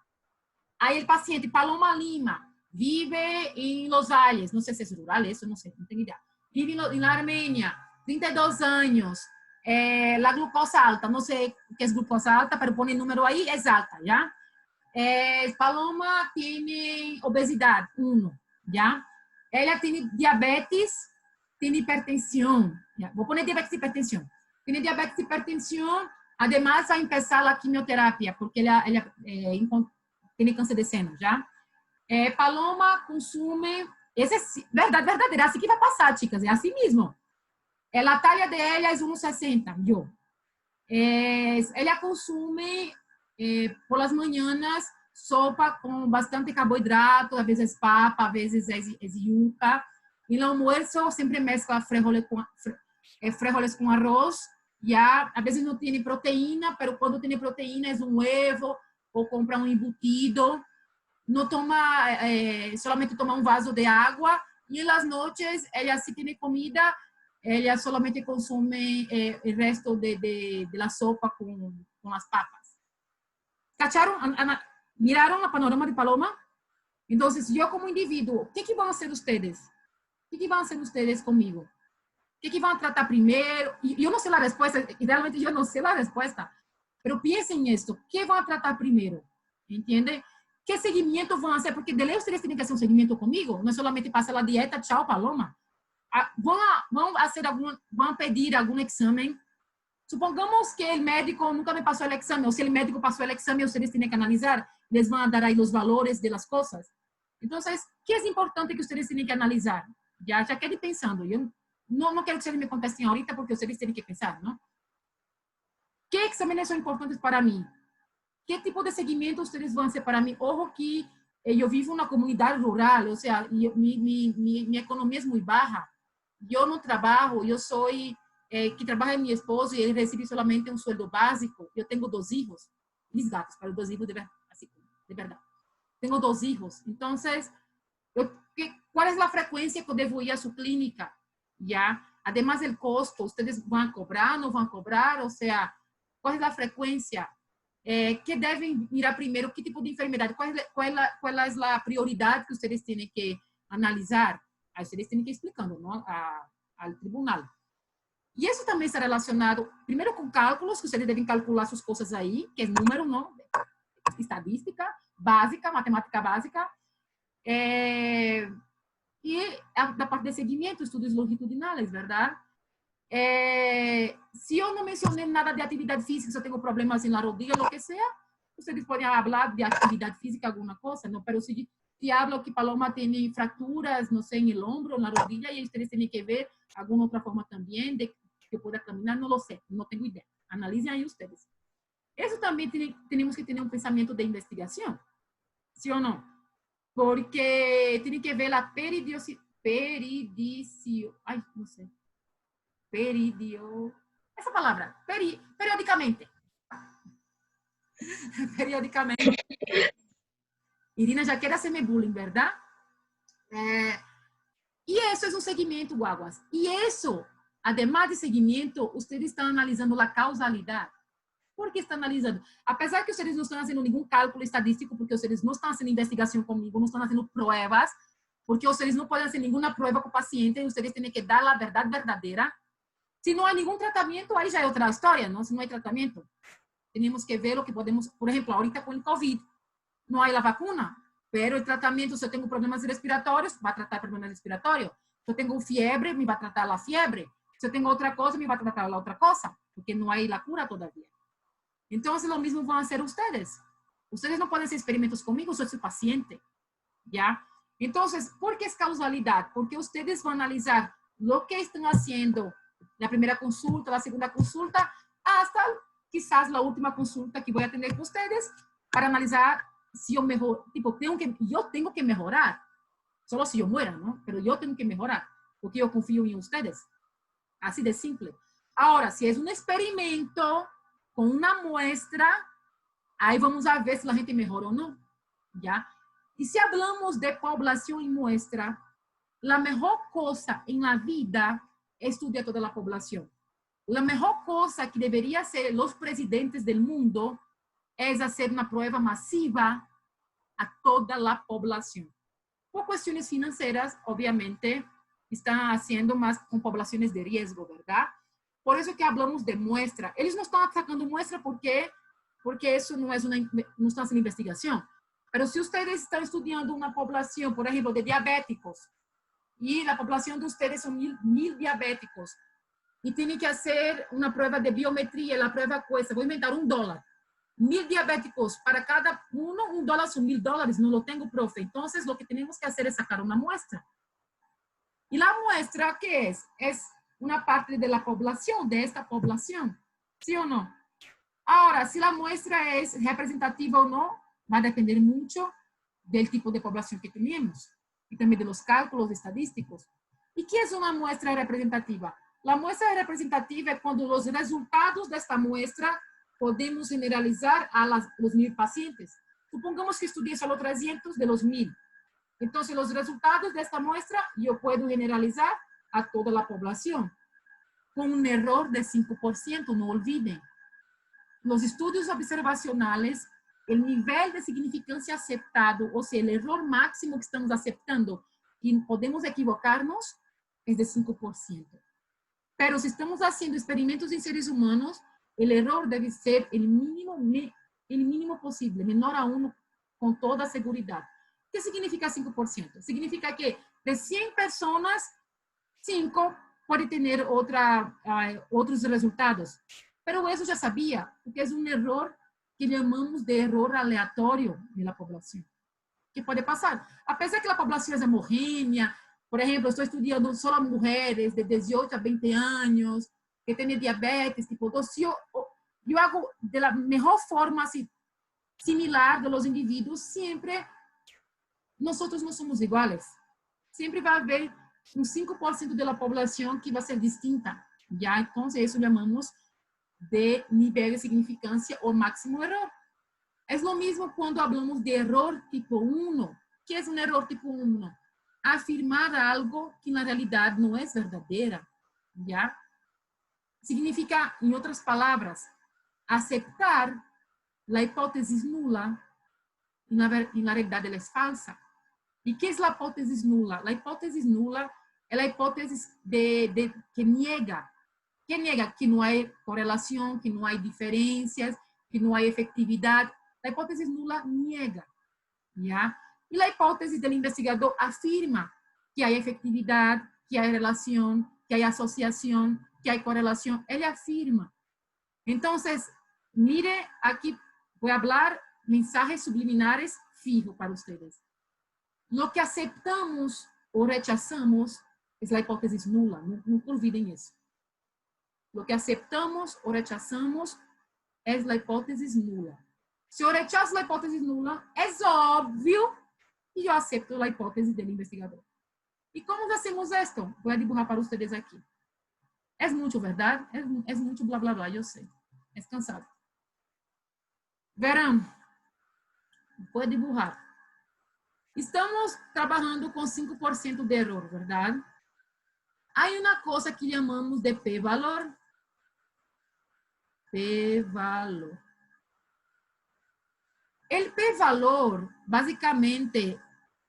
Ahí el paciente, Paloma Lima, vive en Los Valles, no sé si es rural eso, no sé, no tengo idea. Vive en la Armenia, 32 años, la glucosa alta, no sé qué es glucosa alta, pero pone el número ahí, es alta, ¿ya? Paloma tiene obesidad, 1, ¿ya? Ella tiene diabetes, tiene hipertensión. ¿Ya? Voy a poner diabetes y hipertensión. Tiene diabetes y hipertensión. Además, va a empezar la quimioterapia, porque ella tiene cáncer de seno, ¿ya? Paloma consume... Essa é verdade verdadeira. Assim que vai passar, chicas. É assim mesmo. La talla de ella es 1,60. Yo. ella consume por las mañanas sopa con bastante carbohidrato, a veces papa, a veces es yuca. Y el almuerzo siempre mezcla frijoles con arroz. Ya, a veces no tiene proteína, pero cuando tiene proteína es un huevo o compra un embutido. No toma, solamente toma un vaso de agua. Y en las noches, ella sí tiene comida, ella solamente consume el resto de la sopa con las papas. ¿Cacharon? ¿Miraron la panorama de Paloma? Entonces, yo como individuo, ¿qué van a hacer ustedes? ¿Qué van a hacer ustedes conmigo? ¿Qué van a tratar primero? Y yo no sé la respuesta, idealmente yo no sé la respuesta, pero piensen en esto. ¿Qué van a tratar primero? ¿Entiende? ¿Qué seguimiento van a hacer? Porque de ley ustedes tienen que hacer un seguimiento conmigo. No es solamente pasar la dieta, chao, Paloma. Van a pedir algún examen. Supongamos que el médico nunca me pasó el examen, o si el médico pasó el examen, ustedes tienen que analizar, les van a dar ahí los valores de las cosas. Entonces, ¿qué es importante que ustedes tienen que analizar? Ya quedé pensando, yo no quiero que ustedes me contesten ahorita porque ustedes tienen que pensar, ¿no? ¿Qué exámenes son importantes para mí? ¿Qué tipo de seguimiento ustedes van a hacer para mí? Ojo que yo vivo en una comunidad rural, o sea, mi economía es muy baja. Yo no trabajo, yo soy... que trabaja mi esposo y él recibe solamente un sueldo básico. Yo tengo 2 hijos, mis gatos, para 2 hijos de verdad. Tengo 2 hijos. Entonces, ¿cuál es la frecuencia que debo ir a su clínica? ¿Ya? Además del costo, ¿ustedes van a cobrar, no van a cobrar? O sea, ¿cuál es la frecuencia? ¿Qué deben mirar primero? ¿Qué tipo de enfermedad? ¿Cuál es la prioridad que ustedes tienen que analizar? Ahí ustedes tienen que ir explicando, ¿no? Al tribunal. Y eso también está relacionado, primero con cálculos, que ustedes deben calcular sus cosas ahí, que es número, ¿no? Estadística básica, matemática básica. Y la parte de seguimiento, estudios longitudinales, ¿verdad? Si yo no mencioné nada de actividad física, si yo tengo problemas en la rodilla, lo que sea, ustedes pueden hablar de actividad física, alguna cosa, ¿no? Pero si hablo que Paloma tiene fracturas, no sé, en el hombro, en la rodilla, y ustedes tienen que ver alguna otra forma también de que pueda caminar, no lo sé, no tengo idea. Analicen ahí ustedes. Eso también tenemos que tener un pensamiento de investigación, ¿sí o no? Porque tiene que ver la esa palabra, periódicamente. Periódicamente. Irina ya quiere hacerme bullying, ¿verdad? Y eso es un seguimiento, guaguas. Y eso, además de seguimiento, ustedes están analizando la causalidad. ¿Por qué están analizando? A pesar que ustedes no están haciendo ningún cálculo estadístico, porque ustedes no están haciendo investigación conmigo, no están haciendo pruebas, porque ustedes no pueden hacer ninguna prueba con el paciente, ustedes tienen que dar la verdad verdadera. Si no hay ningún tratamiento, ahí ya hay otra historia, ¿no? Si no hay tratamiento, tenemos que ver lo que podemos, por ejemplo, ahorita con el COVID, no hay la vacuna, pero el tratamiento, si yo tengo problemas respiratorios, va a tratar problemas respiratorios. Si yo tengo fiebre, me va a tratar la fiebre. Si yo tengo otra cosa, me va a tratar la otra cosa, porque no hay la cura todavía. Entonces, lo mismo van a hacer ustedes. Ustedes no pueden hacer experimentos conmigo, soy su paciente, ¿ya? Entonces, ¿por qué es causalidad? Porque ustedes van a analizar lo que están haciendo la primera consulta, la segunda consulta, hasta quizás la última consulta que voy a tener con ustedes para analizar si yo mejor, tipo, yo tengo que mejorar. Solo si yo muera, ¿no? Pero yo tengo que mejorar, porque yo confío en ustedes. Así de simple. Ahora, si es un experimento con una muestra, ahí vamos a ver si la gente mejora o no, ¿ya? Y si hablamos de población y muestra, la mejor cosa en la vida es estudiar toda la población. La mejor cosa que debería hacer los presidentes del mundo es hacer una prueba masiva a toda la población. Por cuestiones financieras, obviamente, están haciendo más con poblaciones de riesgo, ¿verdad? Por eso que hablamos de muestra. Ellos no están sacando muestra porque eso no están haciendo investigación. Pero si ustedes están estudiando una población, por ejemplo, de diabéticos, y la población de ustedes son 1000 diabéticos, y tienen que hacer una prueba de biometría, la prueba cuesta, voy a inventar $1. 1000 diabéticos, para cada uno, $1 son $1000, no lo tengo, profe. Entonces, lo que tenemos que hacer es sacar una muestra. ¿Y la muestra qué es? Es una parte de la población, de esta población, ¿sí o no? Ahora, si la muestra es representativa o no, va a depender mucho del tipo de población que tenemos y también de los cálculos estadísticos. ¿Y qué es una muestra representativa? La muestra representativa es cuando los resultados de esta muestra podemos generalizar a los 1000 pacientes. Supongamos que estudié solo 300 de los 1000. Entonces, los resultados de esta muestra yo puedo generalizar a toda la población con un error de 5%, no olviden. Los estudios observacionales, el nivel de significancia aceptado, o sea, el error máximo que estamos aceptando, y podemos equivocarnos, es de 5%. Pero si estamos haciendo experimentos en seres humanos, el error debe ser el mínimo posible, menor a 1, con toda seguridad. ¿Qué significa 5%? Significa que de 100 personas, 5 pueden tener otros resultados. Pero eso ya sabía, porque es un error que llamamos de error aleatorio de la población. ¿Qué puede pasar? A pesar que la población es homogénea, por ejemplo, estoy estudiando solo mujeres de 18 a 20 años, que tienen diabetes tipo 2, yo hago de la mejor forma así, similar de los individuos, siempre nosotros no somos iguales. Siempre va a haber un 5% de la población que va a ser distinta. ¿Ya? Entonces, eso llamamos de nivel de significancia o máximo error. Es lo mismo cuando hablamos de error tipo 1. ¿Qué es un error tipo 1? Afirmar algo que en la realidad no es verdadera. ¿Ya? Significa, en otras palabras, aceptar la hipótesis nula y la realidad es falsa. ¿Y qué es la hipótesis nula? La hipótesis nula es la hipótesis que niega. ¿Qué niega? Que no hay correlación, que no hay diferencias, que no hay efectividad. La hipótesis nula niega. ¿Ya? Y la hipótesis del investigador afirma que hay efectividad, que hay relación, que hay asociación, que hay correlación. Él afirma. Entonces, mire, aquí voy a hablar mensajes subliminares fijos para ustedes. Lo que aceptamos o rechazamos es la hipótesis nula. No olviden eso. Lo que aceptamos o rechazamos es la hipótesis nula. Si yo rechazo la hipótesis nula, es obvio que yo acepto la hipótesis del investigador. ¿Y cómo hacemos esto? Voy a dibujar para ustedes aquí. Es mucho, ¿verdad? Es mucho bla, bla, bla, yo sé. Es cansado. Verán, voy a dibujar. Estamos trabajando con 5% de error, ¿verdad? Hay una cosa que llamamos de p-valor. P-valor. El p-valor, básicamente,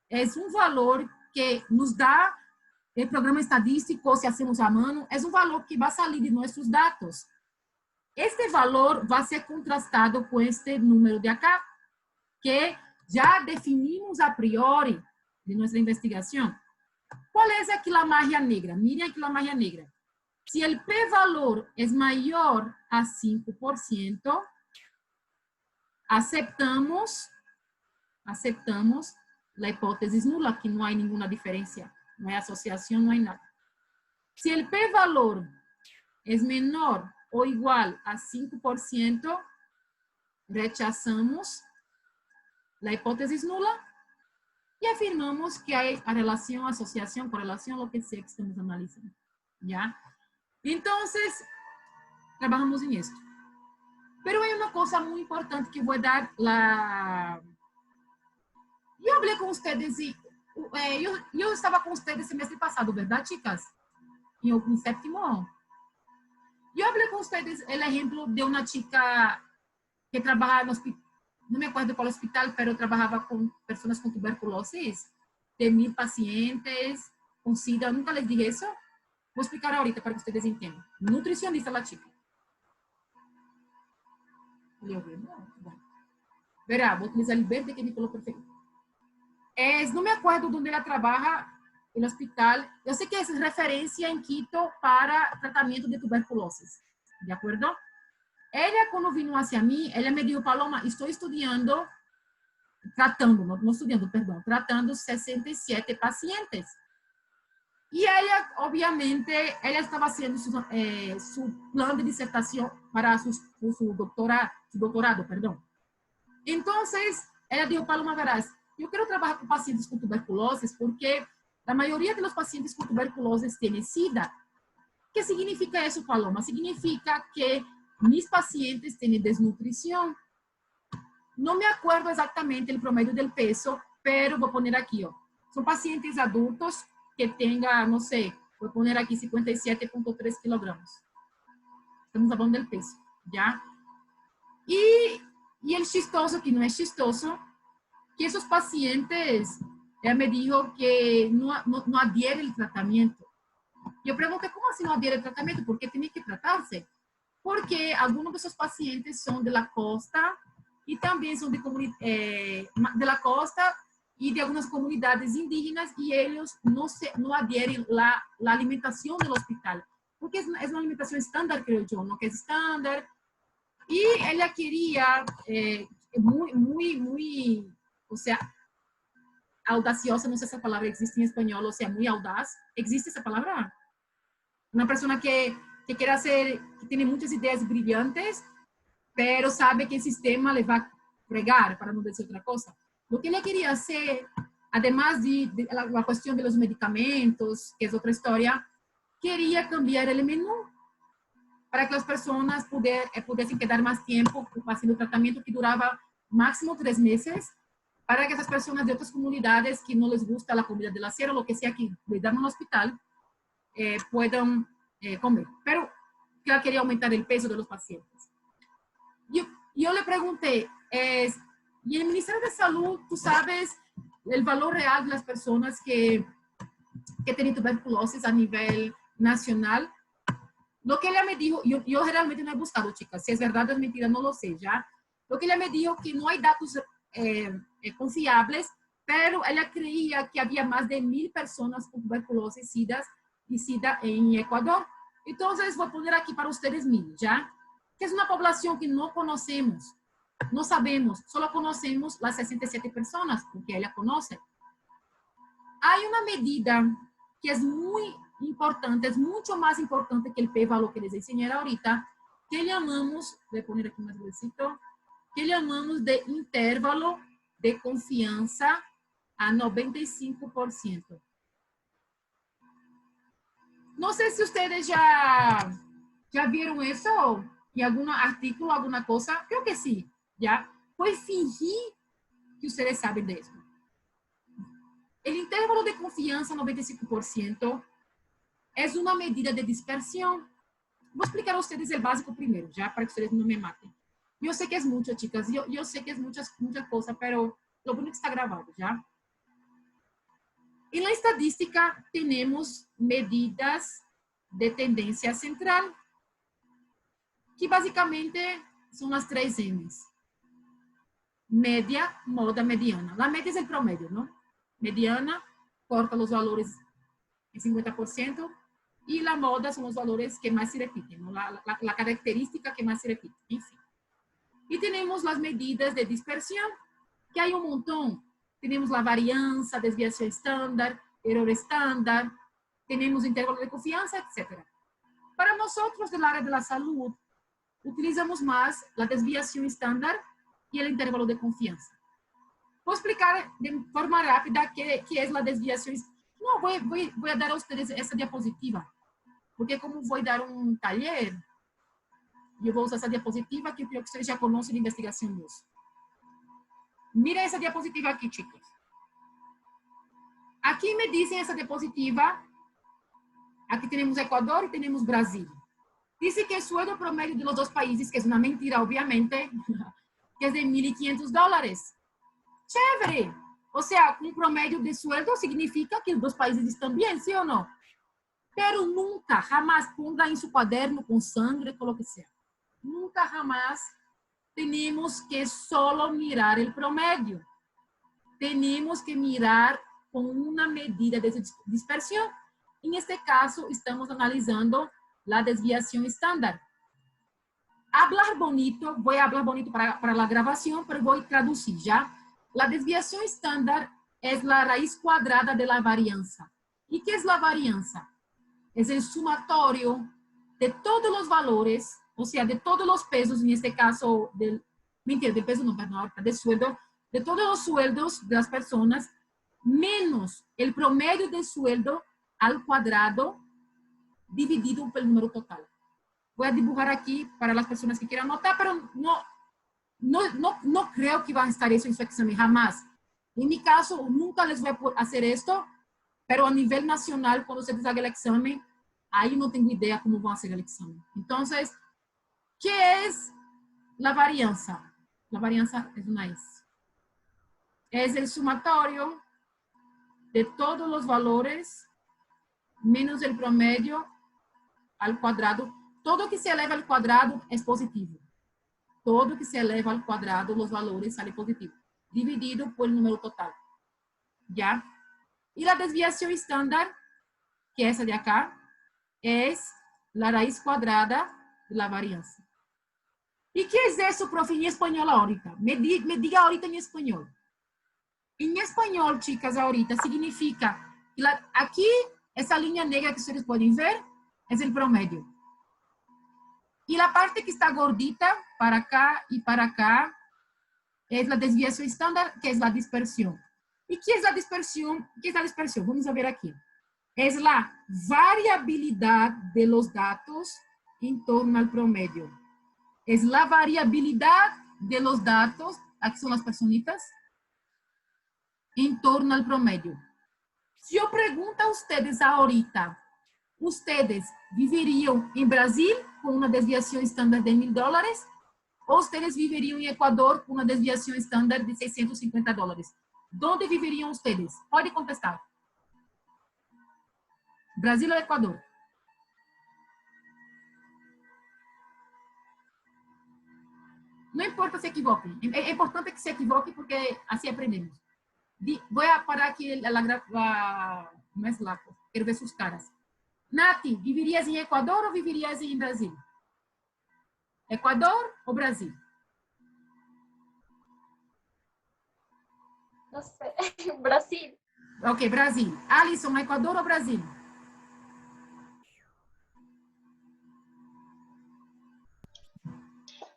es un valor que nos da el programa estadístico, si hacemos a mano, es un valor que va a salir de nuestros datos. Este valor va a ser contrastado con este número de acá, que ya definimos a priori de nuestra investigación. ¿Cuál es aquí la magia negra? Miren aquí la magia negra. Si el p-valor es mayor a 5%, aceptamos la hipótesis nula, que no hay ninguna diferencia, no hay asociación, no hay nada. Si el p-valor es menor o igual a 5%, rechazamos la hipótesis nula y afirmamos que hay a relación, asociación, correlación, lo que sea que estamos analizando. ¿Ya? Entonces, trabajamos en esto. Pero hay una cosa muy importante que voy a dar la... Yo hablé con ustedes y yo estaba con ustedes el semestre pasado, ¿verdad, chicas? En séptimo. Yo hablé con ustedes el ejemplo de una chica que trabaja en hospital, no me acuerdo cuál hospital, pero trabajaba con personas con tuberculosis, de 1000 pacientes, con SIDA. Nunca les dije eso. Voy a explicar ahorita para que ustedes entiendan. Nutricionista la chica. Verá, voy a utilizar el verde que me color perfecto. No me acuerdo dónde ella trabaja, el hospital. Yo sé que es referencia en Quito para tratamiento de tuberculosis. ¿De acuerdo? Ella, cuando vino hacia mí, ella me dijo, Paloma, estoy estudiando, tratando 67 pacientes. Y ella, obviamente, ella estaba haciendo su plan de disertación para su doctorado, perdón. Entonces, ella dijo, Paloma, verás, yo quiero trabajar con pacientes con tuberculosis porque la mayoría de los pacientes con tuberculosis tienen SIDA. ¿Qué significa eso, Paloma? Significa que mis pacientes tienen desnutrición. No me acuerdo exactamente el promedio del peso, pero voy a poner aquí, son pacientes adultos que tengan, no sé, voy a poner aquí 57.3 kilogramos. Estamos hablando del peso, ¿ya? Y el chistoso, que no es chistoso, que esos pacientes, ella me dijo que no adhiere el tratamiento. Yo pregunté, ¿cómo así no adhiere el tratamiento? ¿Por qué tiene que tratarse? Porque algunos de esos pacientes son de la costa y también son de la costa y de algunas comunidades indígenas y ellos no adhieren la alimentación del hospital. Porque es una alimentación estándar, creo yo, ¿no? Que es estándar. Y ella quería, o sea, audaciosa, no sé si esa palabra existe en español, o sea, muy audaz. ¿Existe esa palabra? Una persona que quiere hacer, que tiene muchas ideas brillantes, pero sabe que el sistema le va a fregar, para no decir otra cosa. Lo que ella quería hacer, además de la cuestión de los medicamentos, que es otra historia, quería cambiar el menú para que las personas pudiesen quedar más tiempo haciendo tratamiento que duraba máximo 3 meses, para que esas personas de otras comunidades que no les gusta la comida del acero, lo que sea que le dan al hospital, puedan comer. Pero ella quería aumentar el peso de los pacientes. Yo le pregunté, ¿y el Ministerio de Salud, tú sabes el valor real de las personas que tienen tuberculosis a nivel nacional? Lo que ella me dijo, yo realmente no he buscado, chicas, si es verdad o es mentira, no lo sé ya. Lo que ella me dijo que no hay datos confiables, pero ella creía que había más de 1,000 personas con tuberculosis y SIDA en Ecuador. Entonces voy a poner aquí para ustedes 1,000, ¿ya? Que es una población que no conocemos, no sabemos, solo conocemos las 67 personas, porque ella conoce. Hay una medida que es muy importante, es mucho más importante que el p-valor que les enseñé ahorita, que llamamos, voy a poner aquí más gruesito, que llamamos de intervalo de confianza a 95%. No sé si ustedes ya vieron eso en algún artículo, alguna cosa. Creo que sí, ¿ya? Pues fingir que ustedes saben de eso. El intervalo de confianza 95% es una medida de dispersión. Voy a explicar a ustedes el básico primero, ¿ya? Para que ustedes no me maten. Yo sé que es mucho, chicas. Yo sé que es muchas cosas, pero lo bueno que está grabado, ¿ya? En la estadística tenemos medidas de tendencia central, que básicamente son las 3 M's. Media, moda, mediana. La media es el promedio, ¿no? Mediana corta los valores en 50%. Y la moda son los valores que más se repiten, ¿no? La característica que más se repite, en fin. Y tenemos las medidas de dispersión, que hay un montón. Tenemos la varianza, desviación estándar, error estándar, tenemos intervalo de confianza, etc. Para nosotros del área de la salud, utilizamos más la desviación estándar y el intervalo de confianza. Voy a explicar de forma rápida qué es la desviación. No, voy a dar a ustedes esa diapositiva, porque como voy a dar un taller, yo voy a usar esa diapositiva que creo que ustedes ya conocen de investigación 2. Miren esa diapositiva aquí, chicos. Aquí me dicen esa diapositiva, aquí tenemos Ecuador y tenemos Brasil. Dice que el sueldo promedio de los dos países, que es una mentira, obviamente, que es de $1,500. Chévere. O sea, un promedio de sueldo significa que los dos países están bien, ¿sí o no? Pero nunca, jamás ponga en su cuaderno con sangre, con lo que sea. Nunca, jamás tenemos que solo mirar el promedio. Tenemos que mirar con una medida de dispersión. En este caso, estamos analizando la desviación estándar. Hablar bonito, voy a hablar bonito para la grabación, pero voy a traducir ya. La desviación estándar es la raíz cuadrada de la varianza. ¿Y qué es la varianza? Es el sumatorio de todos los valores, o sea, de todos los pesos, en este caso, mentira, del peso no, perdón, del sueldo, de todos los sueldos de las personas, menos el promedio del sueldo al cuadrado dividido por el número total. Voy a dibujar aquí para las personas que quieran anotar, pero no creo que va a estar eso en su examen, jamás. En mi caso, nunca les voy a hacer esto, pero a nivel nacional, cuando ustedes hagan el examen, ahí no tengo idea cómo van a hacer el examen. Entonces, ¿qué es la varianza? La varianza es una S. Es el sumatorio de todos los valores menos el promedio al cuadrado. Todo que se eleva al cuadrado es positivo. Todo que se eleva al cuadrado, los valores salen positivos. Dividido por el número total. ¿Ya? Y la desviación estándar, que es esa de acá, es la raíz cuadrada de la varianza. ¿Y qué es eso, profe, en español ahorita? Me diga ahorita en español. En español, chicas, ahorita significa que aquí, esa línea negra que ustedes pueden ver, es el promedio. Y la parte que está gordita, para acá y para acá, es la desviación estándar, que es la dispersión. ¿Y qué es la dispersión? ¿Qué es la dispersión? Vamos a ver aquí. Es la variabilidad de los datos en torno al promedio. Es la variabilidad de los datos, aquí son las personitas, en torno al promedio. Si yo pregunto a ustedes ahorita, ¿ustedes viverían en Brasil con una desviación estándar de $1,000? ¿O ustedes viverían en Ecuador con una desviación estándar de $650? ¿Dónde viverían ustedes? Puede contestar. Brasil o Ecuador? No importa se equivoquen. Es importante que se equivoquen porque así aprendemos. Voy a parar aquí no es la, quiero ver sus caras. Nati, ¿vivirías en Ecuador o vivirías en Brasil? ¿Ecuador o Brasil? No sé, Brasil. Ok, Brasil. Alison, ¿Ecuador o Brasil?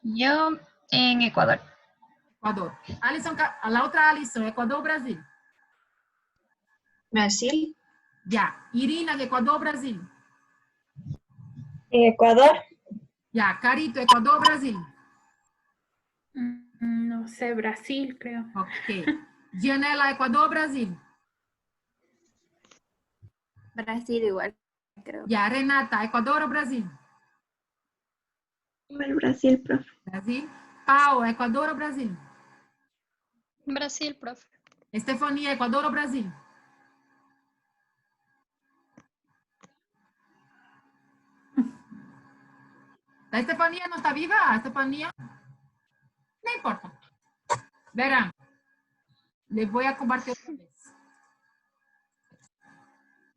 Yo en Ecuador. Ecuador. Alison, a la otra Alison, ¿Ecuador o Brasil? Brasil. Ya. Irina, ¿Ecuador o Brasil? Ecuador. Ya. Carito, ¿Ecuador o Brasil? No sé, Brasil, creo. Ok. Gianela, ¿Ecuador o Brasil? Brasil igual, creo. Ya. Renata, ¿Ecuador o Brasil? El Brasil, profe. Brasil. Pau, ¿Ecuador o Brasil? Brasil, profe. Estefanía, ¿Ecuador o Brasil? ¿La Estefanía no está viva? ¿Estefanía? No importa. Verán. Les voy a compartir otra vez.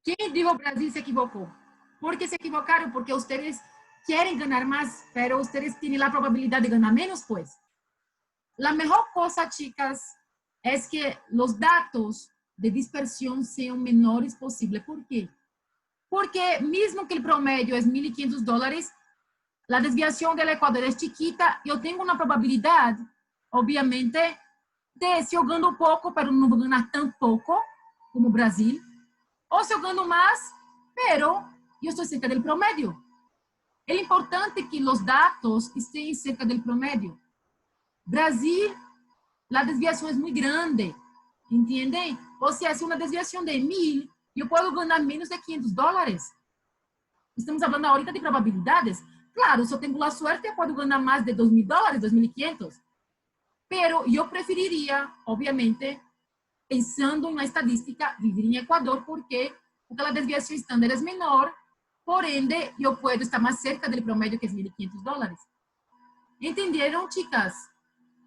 ¿Quién dijo Brasil se equivocó? ¿Por qué se equivocaron? Porque ustedes quieren ganar más, pero ustedes tienen la probabilidad de ganar menos, pues. La mejor cosa, chicas, es que los datos de dispersión sean menores posible. ¿Por qué? Porque mismo que el promedio es $1,500, la desviación del Ecuador es chiquita, yo tengo una probabilidad, obviamente, de si yo gano poco, pero no voy a ganar tan poco como Brasil, o si yo gano más, pero yo estoy cerca del promedio. Es importante que los datos estén cerca del promedio. Brasil, la desviación es muy grande, ¿entienden? O sea, si una desviación de 1,000, yo puedo ganar menos de $500. Estamos hablando ahorita de probabilidades. Claro, si eu tenho a suerte, eu posso ganhar mais de $2,000, $2,500. Pero eu preferiria, obviamente, pensando na estadística, viver em Equador, porque a desviação estándar é menor, por ende, eu posso estar mais cerca do promédio que é $1,500. ¿Entenderam, chicas?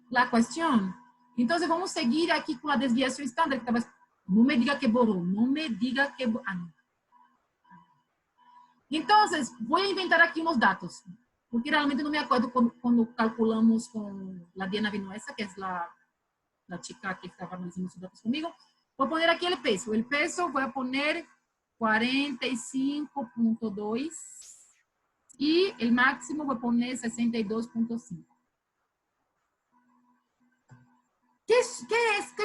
La questão? Então, vamos seguir aqui com a desviação estándar. Não me diga que borrou, não me diga que... Ah, não. Entonces, voy a inventar aquí unos datos, porque realmente no me acuerdo cuando calculamos con la Diana Vinuesa, que es la chica que estaba analizando sus datos conmigo. Voy a poner aquí el peso. El peso voy a poner 45.2 y el máximo voy a poner 62.5. ¿Qué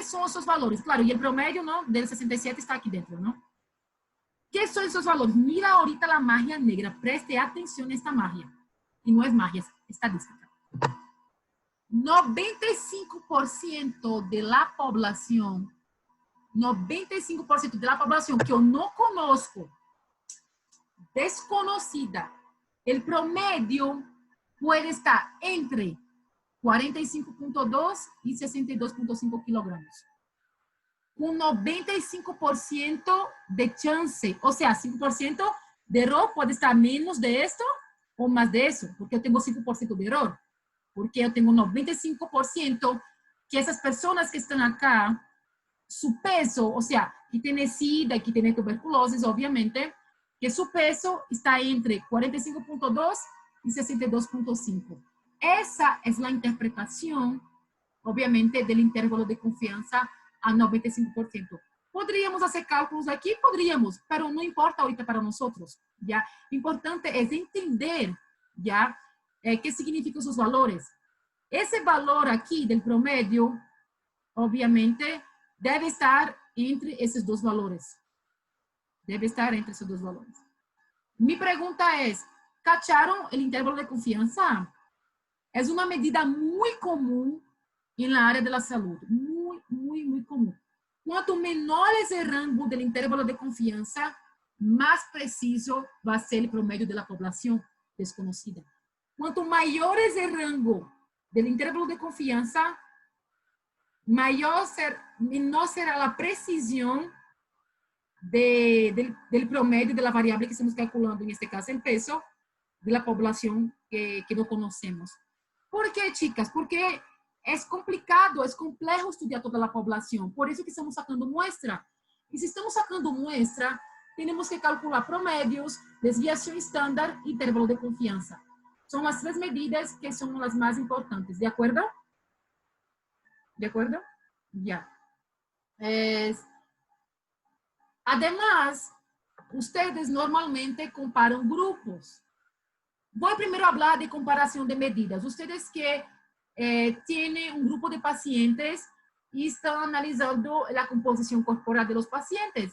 son esos valores? Claro, y el promedio, ¿no? Del 67 está aquí dentro, ¿no? ¿Qué son esos valores? Mira ahorita la magia negra, preste atención a esta magia. Y no es magia, es estadística. 95% de la población, 95% de la población que yo no conozco, desconocida, el promedio puede estar entre 45.2 y 62.5 kilogramos. Un 95% de chance, o sea, 5% de error puede estar menos de esto o más de eso, porque yo tengo 5% de error, porque yo tengo 95% que esas personas que están acá, su peso, o sea, que tiene SIDA, que tiene tuberculosis, obviamente, que su peso está entre 45.2 y 62.5. Esa es la interpretación, obviamente, del intervalo de confianza a 95%. ¿Podríamos hacer cálculos aquí? Podríamos, pero no importa ahorita para nosotros, ¿ya? Importante es entender, ¿ya? ¿Qué significan esos valores? Ese valor aquí del promedio, obviamente, debe estar entre esos dos valores. Debe estar entre esos dos valores. Mi pregunta es, ¿cacharon el intervalo de confianza? Es una medida muy común en la área de la salud. Muy común. Cuanto menor es el rango del intervalo de confianza, más preciso va a ser el promedio de la población desconocida. Cuanto mayor es el rango del intervalo de confianza, menor será la precisión del promedio de la variable que estamos calculando, en este caso el peso, de la población que no conocemos. ¿Por qué, chicas? Porque es complicado, es complejo estudiar toda la población. Por eso que estamos sacando muestra. Y si estamos sacando muestra, tenemos que calcular promedios, desviación estándar y intervalo de confianza. Son las tres medidas que son las más importantes. ¿De acuerdo? ¿De acuerdo? Ya. Además, ustedes normalmente comparan grupos. Voy primero a hablar de comparación de medidas. Ustedes que tienen un grupo de pacientes y están analizando la composición corporal de los pacientes.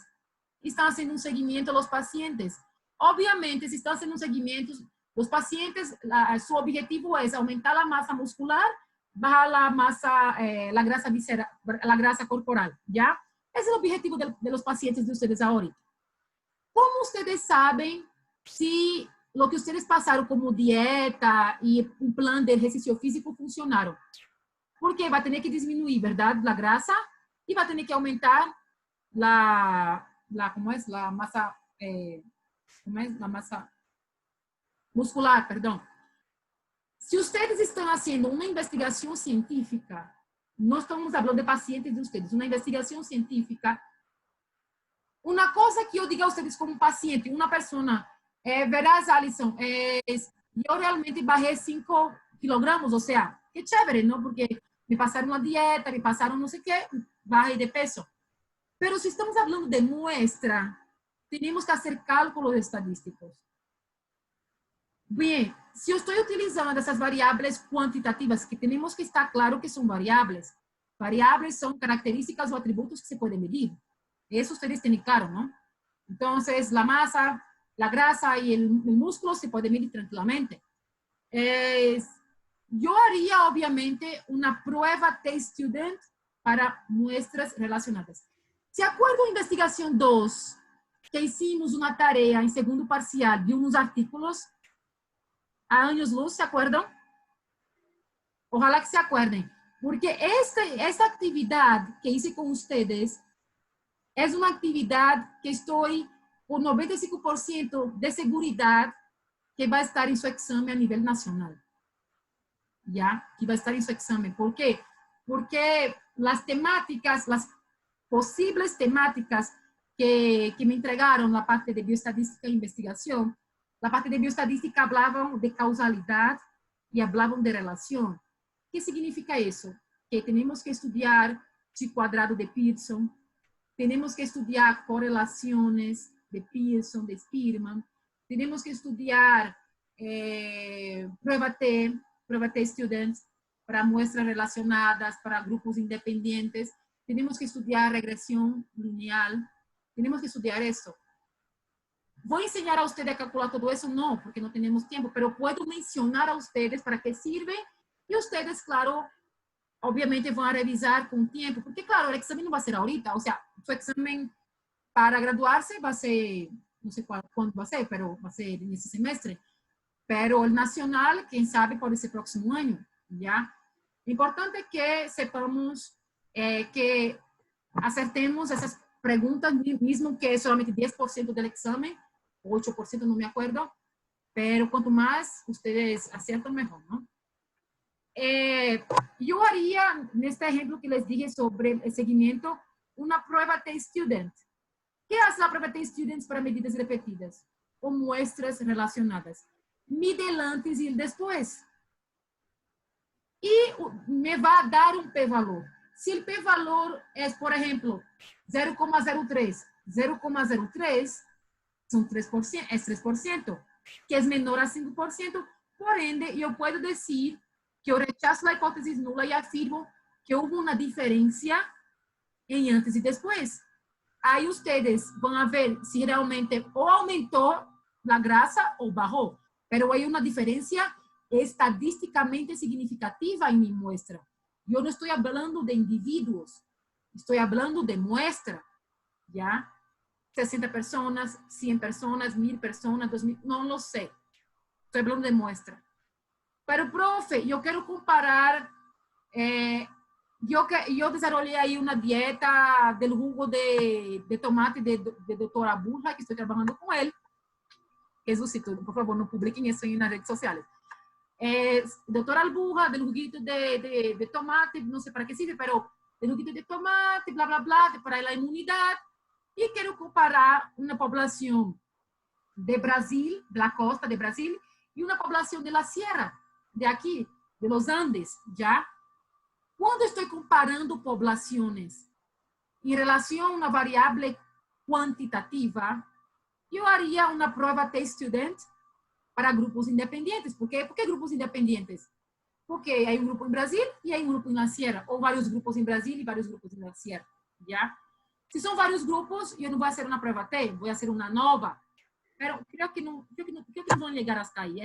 Están haciendo un seguimiento a los pacientes. Obviamente, si están haciendo un seguimiento, los pacientes, su objetivo es aumentar la masa muscular, bajar la masa, la grasa visceral, la grasa corporal, ¿ya? Ese es el objetivo de los pacientes de ustedes ahorita. ¿Cómo ustedes saben si lo que ustedes pasaron como dieta y un plan de ejercicio físico funcionaron? Porque va a tener que disminuir, ¿verdad? La grasa y va a tener que aumentar ¿cómo es? La masa, ¿cómo es? La masa muscular, perdón. Si ustedes están haciendo una investigación científica, no estamos hablando de pacientes de ustedes, una investigación científica, una cosa que yo diga a ustedes como paciente, una persona, verás, Alison, yo realmente bajé 5 kilogramos, o sea, qué chévere, ¿no? Porque me pasaron una dieta, me pasaron no sé qué, bajé de peso. Pero si estamos hablando de muestra, tenemos que hacer cálculos estadísticos. Bien, si yo estoy utilizando esas variables cuantitativas, que tenemos que estar claro que son variables. Variables son características o atributos que se pueden medir. Eso ustedes tienen claro, ¿no? Entonces, la masa, la grasa y el músculo se pueden medir tranquilamente. Yo haría, obviamente, una prueba test student para muestras relacionadas. ¿Se acuerdan de investigación 2? Que hicimos una tarea en segundo parcial de unos artículos a años luz, ¿se acuerdan? Ojalá que se acuerden. Porque esta actividad que hice con ustedes es una actividad que estoy por 95% de seguridad que va a estar en su examen a nivel nacional. ¿Ya? Que va a estar en su examen. ¿Por qué? Porque las temáticas, las posibles temáticas que me entregaron la parte de bioestadística e investigación, la parte de bioestadística hablaban de causalidad y hablaban de relación. ¿Qué significa eso? Que tenemos que estudiar chi cuadrado de Pearson, tenemos que estudiar correlaciones, de Pearson, de Spearman. Tenemos que estudiar prueba T Students, para muestras relacionadas, para grupos independientes. Tenemos que estudiar regresión lineal. Tenemos que estudiar eso. ¿Voy a enseñar a ustedes a calcular todo eso? No, porque no tenemos tiempo, pero puedo mencionar a ustedes para qué sirve y ustedes, claro, obviamente van a revisar con tiempo, porque claro, el examen no va a ser ahorita, o sea, su examen para graduarse va a ser, no sé cuándo va a ser, pero va a ser en ese semestre. Pero el nacional, quién sabe, puede ser próximo año, ¿ya? Importante que sepamos que acertemos esas preguntas, mismo que es solamente 10% del examen, 8%, no me acuerdo, pero cuanto más ustedes aciertan, mejor, ¿no? Yo haría, en este ejemplo que les dije sobre el seguimiento, una prueba T-Student. ¿Qué hace la prueba T-Students para medidas repetidas o muestras relacionadas? Mide el antes y el después. Y me va a dar un p-valor. Si el p-valor es, por ejemplo, 0,03, 0,03 son 3%, es 3%, que es menor a 5%. Por ende, yo puedo decir que yo rechazo la hipótesis nula y afirmo que hubo una diferencia en antes y después. Ahí ustedes van a ver si realmente o aumentó la grasa o bajó, pero hay una diferencia estadísticamente significativa en mi muestra. Yo no estoy hablando de individuos, estoy hablando de muestra, ¿ya? 60 personas, 100 personas, 1000 personas, 2000, no lo sé. Estoy hablando de muestra. Pero, profe, yo quiero comparar, yo desarrollé ahí una dieta del jugo de tomate de Dr. Albuja, que estoy trabajando con él. Jesucito, por favor, no publiquen eso en las redes sociales. Dr. Albuja, del juguito de tomate, no sé para qué sirve, pero del juguito de tomate, bla, bla, bla, para la inmunidad. Y quiero comparar una población de Brasil, de la costa de Brasil, y una población de la sierra, de aquí, de los Andes, ¿ya? Cuando estoy comparando poblaciones en relación a una variable cuantitativa, yo haría una prueba T-Student para grupos independientes. ¿Por qué? ¿Por qué grupos independientes? Porque hay un grupo en Brasil y hay un grupo en la sierra, o varios grupos en Brasil y varios grupos en la sierra, ¿ya? Si son varios grupos, yo no voy a hacer una prueba T, voy a hacer una nova. Pero creo que no van a llegar hasta ahí.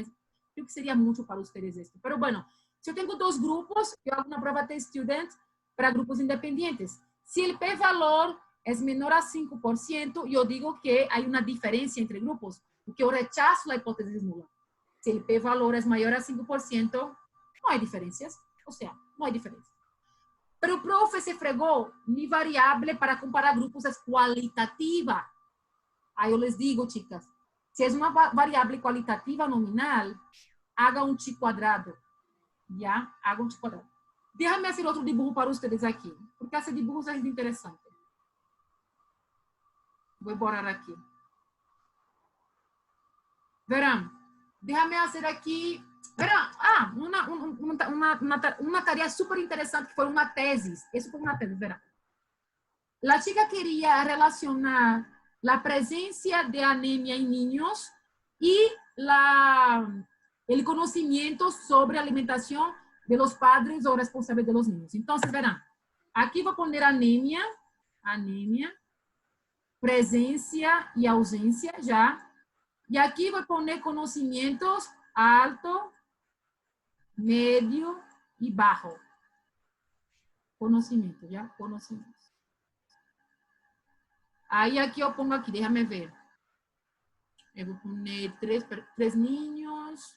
Creo que sería mucho para ustedes esto. Pero bueno, si yo tengo dos grupos, yo hago una prueba T-Student para grupos independientes. Si el p-valor es menor a 5%, yo digo que hay una diferencia entre grupos, porque yo rechazo la hipótesis nula. Si el p-valor es mayor a 5%, no hay diferencias. O sea, no hay diferencias. Pero, profe, se fregó. Mi variable para comparar grupos es cualitativa. Aí eu les digo, chicas, se é uma variável qualitativa nominal, haga um chi quadrado. ¿Ya? Haga um chi quadrado. Déjame hacer outro dibujo para ustedes aqui, porque esse dibujo é interessante. Vou borrar aqui. Verán, déjame hacer aqui... Verán, uma tarefa super interessante que foi uma tese. Isso foi uma tese, verán. La chica quería relacionar la presencia de anemia en niños y el conocimiento sobre alimentación de los padres o responsables de los niños. Entonces, verán, aquí voy a poner anemia, presencia y ausencia ya. Y aquí voy a poner conocimientos alto, medio y bajo. Conocimiento, ¿ya? Conocimientos. Aí aqui eu pongo aqui, déjame ver. Eu vou poner 3 niños,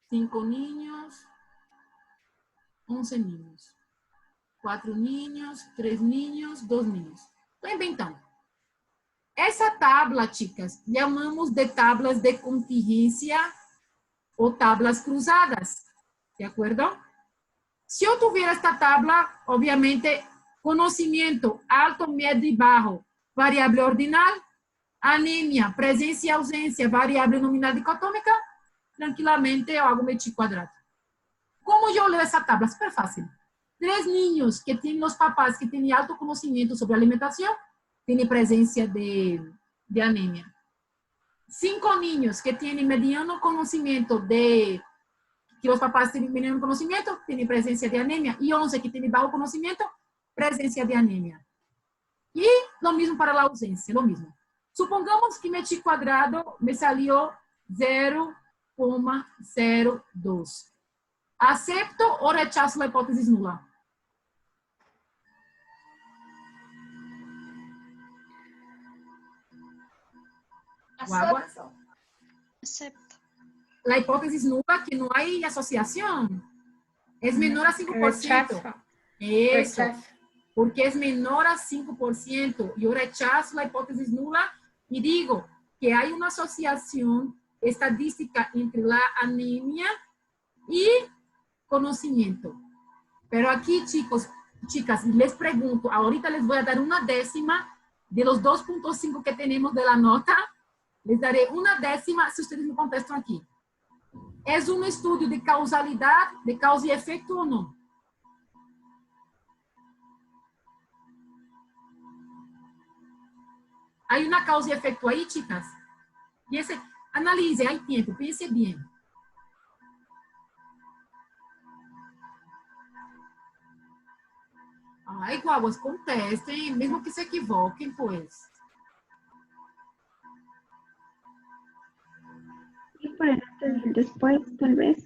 5 niños, 11 niños. 4 niños, 3 niños, 2 niños. Estou inventando. Essa tabla, chicas, chamamos de tablas de contingência ou tablas cruzadas. ¿De acuerdo? Se eu tuviera esta tabla, obviamente, conocimiento alto, medio y bajo, variable ordinal, anemia, presencia y ausencia, variable nominal dicotómica, tranquilamente yo hago mi chi cuadrado. ¿Cómo yo leo esa tabla? Súper fácil. 3 niños que tienen los papás que tienen alto conocimiento sobre alimentación, tienen presencia de de anemia. 5 niños que tienen mediano conocimiento de que los papás tienen mediano conocimiento, tienen presencia de anemia. Y 11 que tienen bajo conocimiento, presencia de anemia. Y lo mismo para la ausencia, lo mismo. Supongamos que mi chi cuadrado me salió 0,02. ¿Acepto o rechazo la hipótesis nula? Acepto. Acepto. La hipótesis nula, que no hay asociación, es menor a 5%. Rechazo. Eso, Rechazo. porque es menor a 5%. Yo rechazo la hipótesis nula y digo que hay una asociación estadística entre la anemia y conocimiento. Pero aquí, chicos, chicas, les pregunto, ahorita les voy a dar una décima de los 2.5 que tenemos de la nota. Les daré una décima si ustedes me contestan aquí. ¿Es un estudio de causalidad, de causa y efecto o no? ¿Hay una causa y efecto ahí, chicas? Y ese, analice, hay tiempo, piense bien. Ay, guaguas, contestem, mesmo que se equivoquem, pues. Y por el antes y el después, tal vez.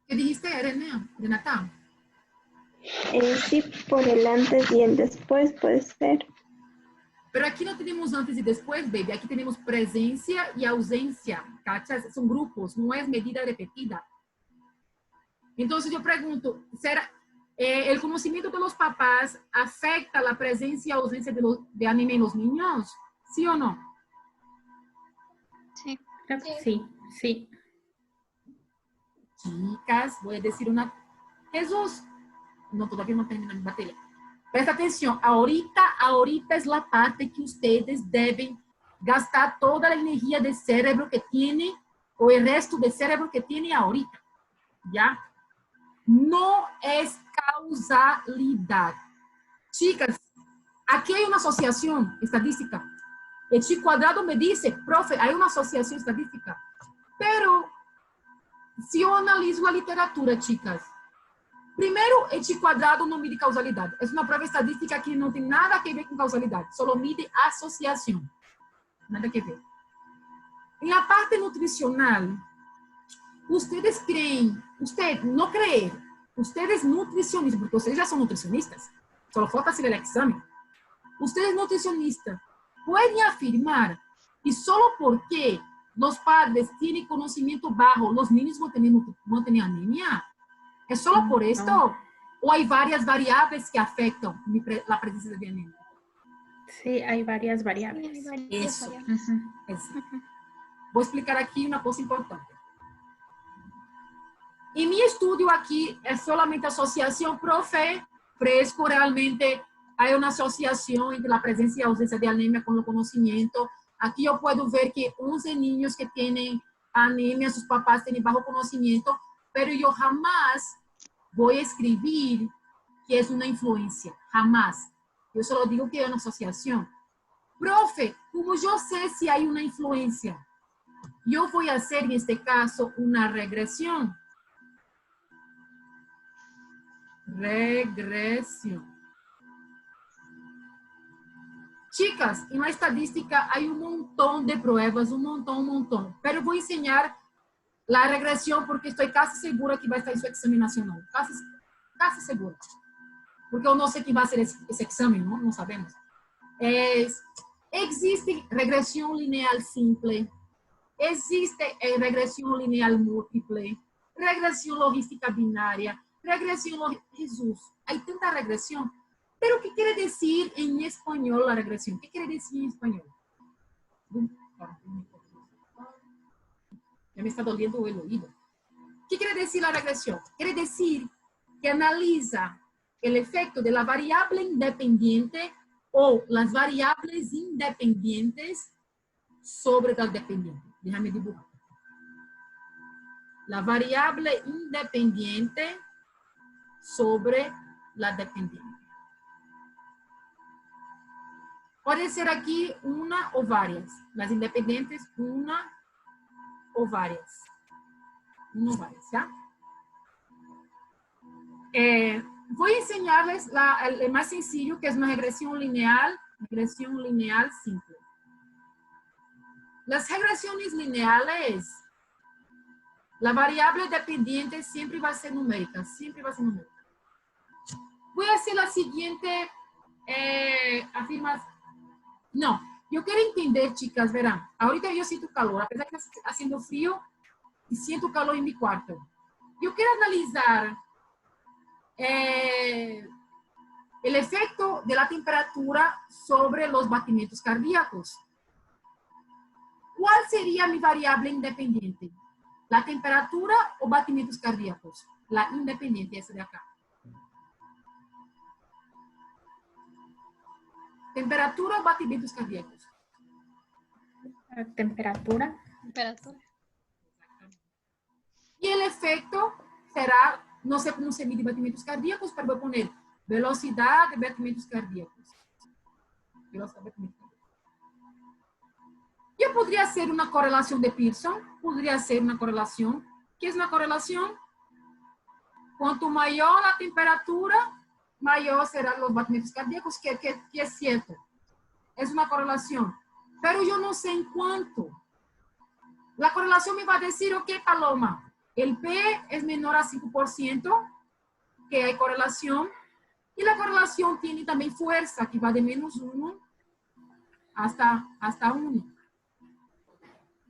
¿Qué dijiste, Renata? Sí, por el antes y el después puede ser. Pero aqui não temos antes e depois, baby. Aqui temos presença e ausência. ¿Cachas? São grupos, não é medida repetida. Então, eu pergunto, será o conhecimento dos papás afeta a presença e a ausência de anemia nos niños? ¿Sí ou não? Sí. Creo que sí, sí. Chicas, voy a decir una... Jesús, no, todavía no termina mi batería. Presta atención, ahorita es la parte que ustedes deben gastar toda la energía del cerebro que tienen, o el resto del cerebro que tienen ahorita, ¿ya? No es causalidad. Chicas, aquí hay una asociación estadística. El chi cuadrado me dice, profe, hay una asociación estadística. Pero, si yo analizo la literatura, chicas, primeiro, el chi cuadrado no mide causalidad. Es una prueba estadística que no tiene nada que ver con causalidad. Solo mide asociación. Nada que ver. En la parte nutricional, ustedes creen, usted no cree, ustedes nutricionistas, porque ustedes ya son nutricionistas, solo falta hacer el examen. Ustedes nutricionistas pueden afirmar que solo porque los padres tienen conocimiento bajo, los niños van a tener anemia. ¿Es solo por esto? No. ¿O hay varias variables que afectan la presencia de anemia? Sí, hay varias variables. Eso. Ujú. Eso. Voy a explicar aquí una cosa importante. En mi estudio aquí es solamente asociación, profe, fresco, realmente hay una asociación entre la presencia y ausencia de anemia con el conocimiento. Aquí yo puedo ver que 11 niños que tienen anemia, sus papás tienen bajo conocimiento, pero yo jamás voy a escribir que es una influencia, jamás. Yo solo digo que es una asociación. Profe, ¿cómo yo sé si hay una influencia? Yo voy a hacer en este caso una regresión. Regresión. Chicas, en la estadística hay un montón de pruebas, un montón. Pero voy a enseñar la regresión porque estoy casi segura que va a estar en su examen nacional. Casi segura. Porque yo no sé quién va a hacer ese examen, ¿no? No sabemos. Existe regresión lineal simple, existe regresión lineal múltiple, regresión logística binaria, Jesús, hay tanta regresión. Pero, ¿qué quiere decir en español la regresión? ¿Qué quiere decir en español? Ya me está doliendo el oído. ¿Qué quiere decir la regresión? Quiere decir que analiza el efecto de la variable independiente o las variables independientes sobre la dependiente. Déjame dibujar. La variable independiente sobre la dependiente. Puede ser aquí una o varias. Las independientes, una o varias. Una o varias, ¿ya? Voy a enseñarles el más sencillo, que es una regresión lineal simple. Las regresiones lineales, la variable dependiente siempre va a ser numérica, siempre va a ser numérica. Voy a hacer la siguiente afirmación. No, yo quiero entender, chicas, verán, ahorita yo siento calor, a pesar que está haciendo frío, y siento calor en mi cuarto. Yo quiero analizar el efecto de la temperatura sobre los batimientos cardíacos. ¿Cuál sería mi variable independiente? ¿La temperatura o batimientos cardíacos? La independiente, esa de acá. ¿Temperatura o batimientos cardíacos? Temperatura. Temperatura. Y el efecto será, no sé cómo se mide batimientos cardíacos, pero voy a poner velocidad de batimientos cardíacos. Velocidad de batimientos cardíacos. Yo podría hacer una correlación de Pearson, podría hacer una correlación. ¿Qué es una correlación? Cuanto mayor la temperatura, mayor serán los batimientos cardíacos, que es cierto. Es una correlación. Pero yo no sé en cuánto. La correlación me va a decir, ok, Paloma, el P es menor a 5%, que hay correlación. Y la correlación tiene también fuerza, que va de -1 hasta 1.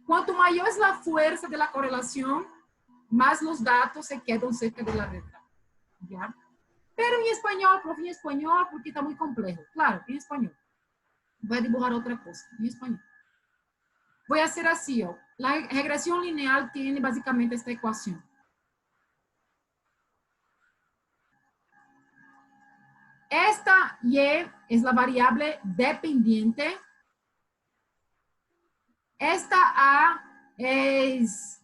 Cuanto mayor es la fuerza de la correlación, más los datos se quedan cerca de la recta. ¿Ya? Pero en español, profe, en español, porque está muy complejo. Claro, en español. Voy a dibujar otra cosa, en español. Voy a hacer así, ¿oh? La regresión lineal tiene básicamente esta ecuación. Esta Y es la variable dependiente. Esta A es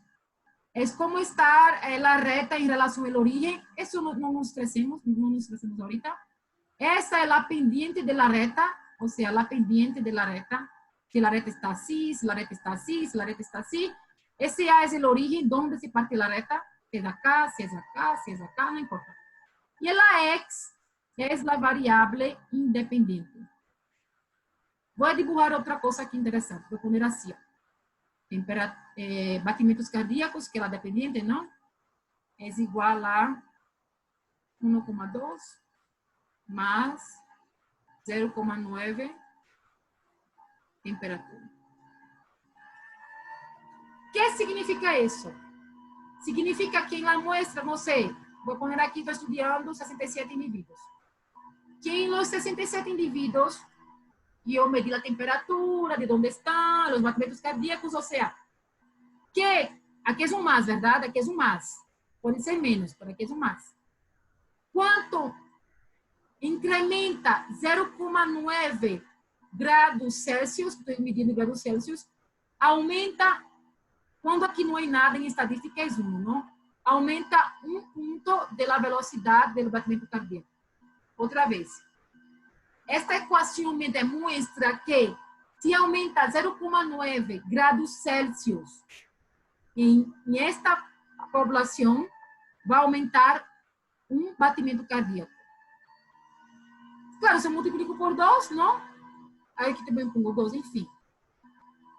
como estar la recta en relación al origen. Eso no nos estresemos ahorita. Esta es la pendiente de la recta, o sea, la pendiente de la recta. Si la recta está así, si la recta está así, si la recta está así. Ese A es el origen donde se parte la recta. Si es acá, si es acá, si es acá, no importa. Y la X es la variable independiente. Voy a dibujar otra cosa aquí interesante. Voy a poner así. Batimientos cardíacos, que es la dependiente, ¿no? Es igual a 1,2 más 0,9 temperatura. ¿Qué significa eso? Significa que en la muestra, no sé, voy a poner aquí, estoy estudiando 67 individuos. Que en los 67 individuos, yo medí la temperatura, de dónde están, los batimientos cardíacos, o sea, que aquí es un más, ¿verdad? Aquí es un más. Puede ser menos, pero aquí es un más. ¿Cuánto incrementa 0,9 grados Celsius? Estoy midiendo grados Celsius. Aumenta, cuando aquí no hay nada en estadística, es 1, ¿no? Aumenta 1 punto de la velocidad del batimento cardíaco. Otra vez. Esta ecuación me demuestra que si aumenta 0,9 grados Celsius en esta población, va a aumentar un batimiento cardíaco. Claro, se multiplica por 2, ¿no? Aquí también pongo 2, enfim.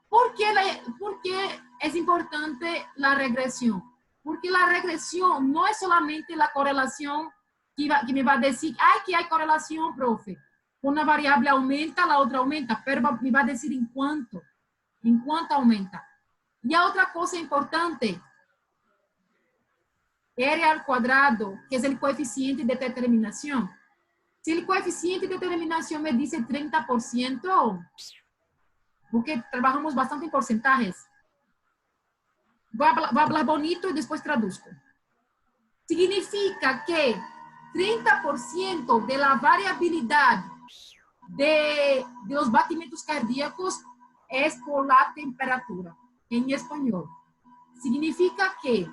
¿Por qué es importante la regresión? Porque la regresión no es solamente la correlación que me va a decir, ay, que hay correlación, profe. Una variable aumenta, la otra aumenta, pero me va a decir en cuánto aumenta. Y otra cosa importante, R al cuadrado, que es el coeficiente de determinación. Si el coeficiente de determinación me dice 30%, porque trabajamos bastante en porcentajes, voy a hablar bonito y después traduzco. Significa que 30% de la variabilidad de los batimientos cardíacos es por la temperatura, en español. Significa que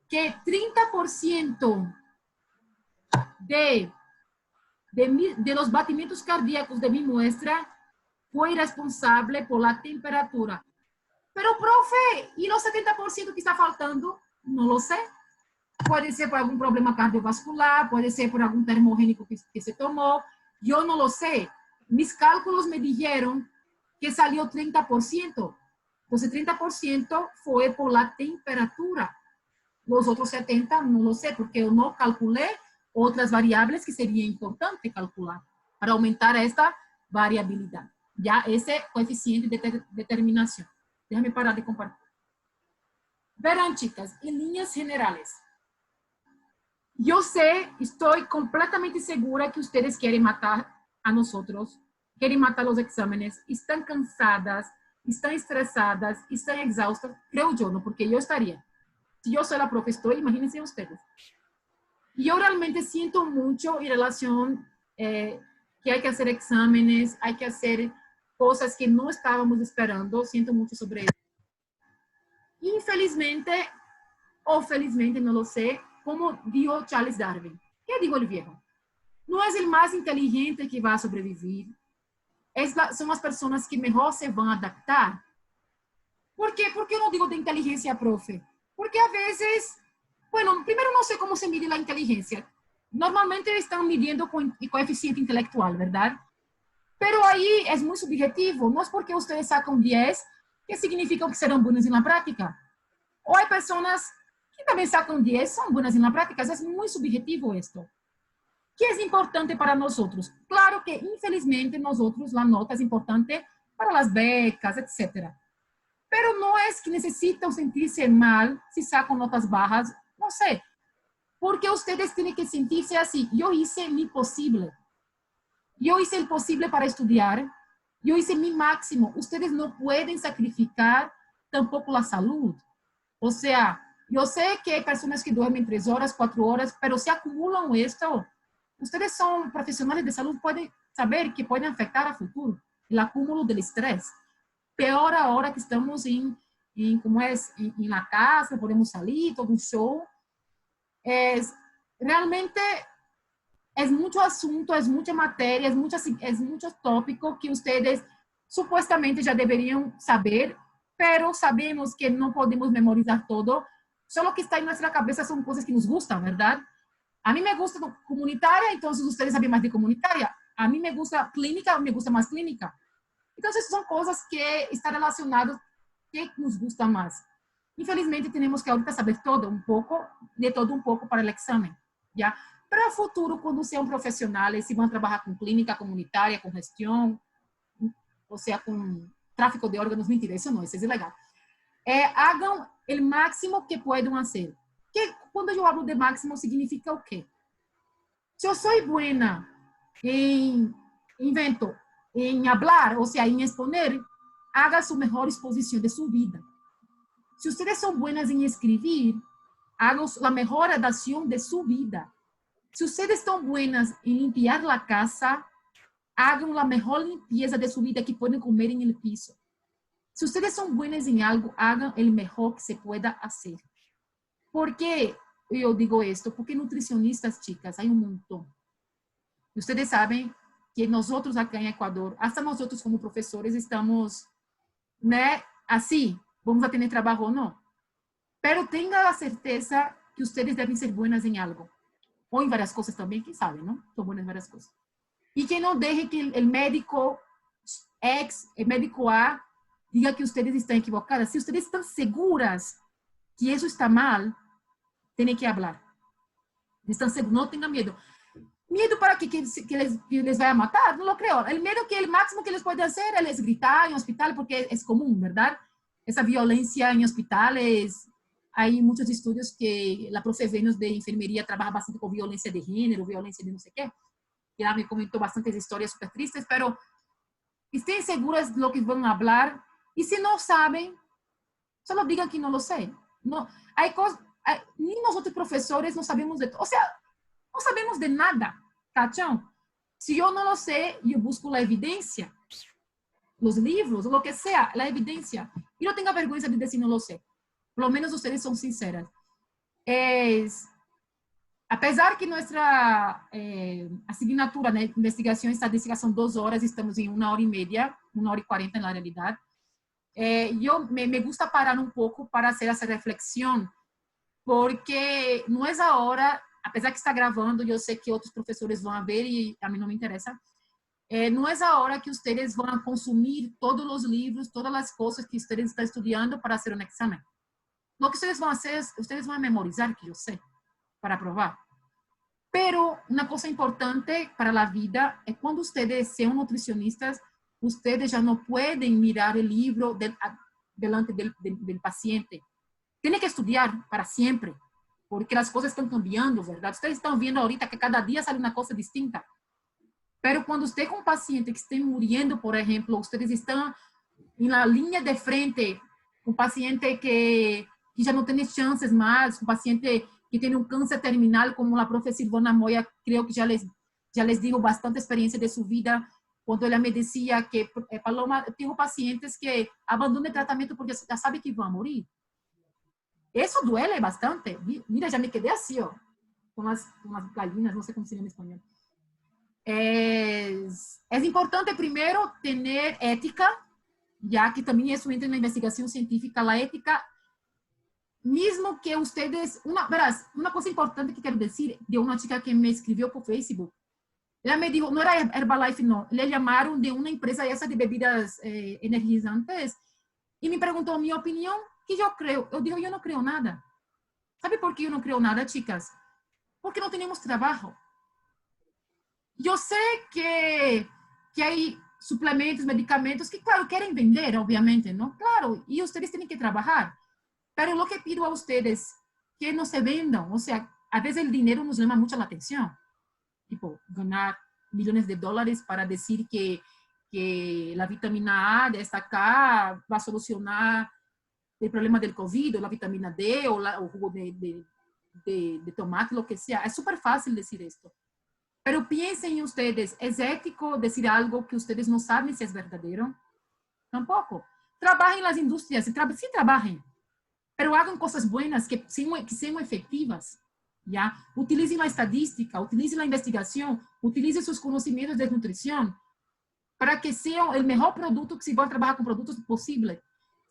30% de de los batimientos cardíacos de mi muestra fue responsable por la temperatura. Pero, profe, ¿y los 70% que está faltando? No lo sé. Puede ser por algún problema cardiovascular, puede ser por algún termogénico que se tomó. Yo no lo sé. Mis cálculos me dijeron que salió 30%. Entonces, 30% fue por la temperatura. Los otros 70% no lo sé, porque yo no calculé otras variables que sería importante calcular para aumentar esta variabilidad. Ya ese coeficiente de determinación. Déjame parar de compartir. Verán, chicas, en líneas generales, yo sé, estoy completamente segura que ustedes quieren matar a nosotros, quieren matar los exámenes, están cansadas, están estresadas, están exhaustas. Creo yo, ¿no? Porque yo estaría. Si yo soy la profesora, imagínense ustedes. Y yo realmente siento mucho en relación que hay que hacer exámenes, hay que hacer cosas que no estábamos esperando. Siento mucho sobre eso. Infelizmente, o felizmente, no lo sé, como dijo Charles Darwin. ¿Qué dijo el viejo? No es el más inteligente que va a sobrevivir. Son las personas que mejor se van a adaptar. ¿Por qué? ¿Por qué no digo de inteligencia, profe? Porque a veces, bueno, primero no sé cómo se mide la inteligencia. Normalmente están midiendo con el coeficiente intelectual, ¿verdad? Pero ahí es muy subjetivo. No es porque ustedes sacan 10 que significa que serán buenos en la práctica. O hay personas que también sacan 10, son buenas en la práctica. Es muy subjetivo esto. ¿Qué es importante para nosotros? Claro que, infelizmente, nosotros la nota es importante para las becas, etc. Pero no es que necesitan sentirse mal si sacan notas bajas, no sé. Porque ustedes tienen que sentirse así. Yo hice mi posible. Yo hice el posible para estudiar. Yo hice mi máximo. Ustedes no pueden sacrificar tampoco la salud. O sea, yo sé que hay personas que duermen 3 horas, 4 horas, pero si acumulan esto, ustedes son profesionales de salud, pueden saber que pueden afectar a futuro el acúmulo del estrés. Peor ahora que estamos en la casa, podemos salir, todo un show. Realmente es mucho asunto, es mucha materia, es mucho tópico que ustedes supuestamente ya deberían saber, pero sabemos que no podemos memorizar todo. Solo que está en nuestra cabeza son cosas que nos gustan, ¿verdad? A mí me gusta comunitaria, entonces ustedes saben más de comunitaria. A mí me gusta clínica, me gusta más clínica. Entonces son cosas que están relacionadas, que nos gusta más. Infelizmente tenemos que ahorita saber todo un poco, de todo un poco para el examen, ¿ya? Pero a futuro, cuando sean profesionales, si van a trabajar con clínica comunitaria, con gestión, o sea, con tráfico de órganos, mentira, eso no, eso es ilegal. Hagan el máximo que puedan hacer. Cuando yo hablo de máximo, significa o quê? Si yo soy buena en hablar, o sea, en exponer, haga su mejor exposición de su vida. Si ustedes son buenas en escribir, hagan la mejor redacción de su vida. Si ustedes estão buenas em limpiar a casa, hagan la mejor limpieza de su vida que pueden comer en el piso. Si ustedes son buenas en algo, hagan el mejor que se pueda hacer. ¿Por qué yo digo esto? Porque nutricionistas, chicas, hay un montón. Y ustedes saben que nosotros acá en Ecuador, hasta nosotros como profesores estamos, né, así, vamos a tener trabajo o no. Pero tenga la certeza que ustedes deben ser buenas en algo. O en varias cosas también, quién sabe, ¿no? Son buenas en varias cosas. Y que no deje que el médico el médico A, diga que ustedes están equivocadas. Si ustedes están seguras que eso está mal, tienen que hablar. Están seguros, no tengan miedo. ¿Miedo para que les vaya a matar? No lo creo. El miedo que el máximo que les puede hacer es gritar en hospital, porque es común, ¿verdad? Esa violencia en hospitales. Hay muchos estudios que la profe Venus de enfermería trabaja bastante con violencia de género, violencia de no sé qué. Ya me comentó bastantes historias súper tristes, pero estén seguras de lo que van a hablar. Y si no saben, solo digan que no lo sé. No, hay cosas, ni nosotros profesores no sabemos de todo. O sea, no sabemos de nada, ¿cachón? Si yo no lo sé, yo busco la evidencia. Los libros, lo que sea, la evidencia. Y no tenga vergüenza de decir no lo sé. Por lo menos ustedes son sinceras. apesar que nossa asignatura de investigação e estadística são 2 horas, estamos em 1h30, 1h40 na realidade, me gusta parar um pouco para fazer essa reflexão, porque não é a hora, apesar que está gravando, eu sei que outros professores vão ver e a mim não me interessa, não é a hora que vocês vão consumir todos os livros, todas as coisas que vocês estão estudando para fazer um exame. O que vocês vão fazer, vocês vão memorizar, que eu sei, para aprovar. Pero uma coisa importante para a vida é quando vocês são nutricionistas, vocês já não podem mirar o livro delante do paciente. Tem que estudar para sempre, porque as coisas estão cambiando, verdade? Vocês estão vendo ahorita que cada dia sai uma coisa distinta. Pero quando você com um paciente que está morrendo, por exemplo, vocês estão na linha de frente, um paciente que já não tem chances mais, um paciente que tem um câncer terminal, como a professora Silvana Moya, creio que já les digo bastante experiência de sua vida, quando ela me dizia que, Paloma, eu tenho pacientes que abandonam o tratamento porque já sabem que vão morrer. Isso duele bastante. Mira, já me quedei assim, ó, com as galinhas, não sei como se chama em espanhol. É importante, primeiro, ter ética, já que também isso entra na investigação científica, a ética, mesmo que vocês... Uma coisa importante que quero dizer de uma chica que me escreveu por Facebook. Ela me disse, não era Herbalife, não. Eles chamaram de uma empresa essa de bebidas energizantes e me perguntou minha opinião, que eu creio. Eu digo, eu não creio nada. Sabe por que eu não creio nada, chicas? Porque não temos trabalho. Eu sei que há suplementos, medicamentos que, claro, querem vender, obviamente, não? Claro, e vocês têm que trabalhar. Pero lo que pido a ustedes que no se vendan, o sea, a veces el dinero nos llama mucho la atención, tipo, ganar millones de dólares para decir que la vitamina A de esta acá va a solucionar el problema del COVID, o la vitamina D, o el jugo de tomate, lo que sea. Es súper fácil decir esto. Pero piensen ustedes, ¿es ético decir algo que ustedes no saben si es verdadero? Tampoco. Trabajen en las industrias, sí trabajen. Pero hagan cosas buenas que sean efectivas, ¿ya? Utilicen la estadística, utilicen la investigación, utilicen sus conocimientos de nutrición para que sea el mejor producto, que si van a trabajar con productos posible.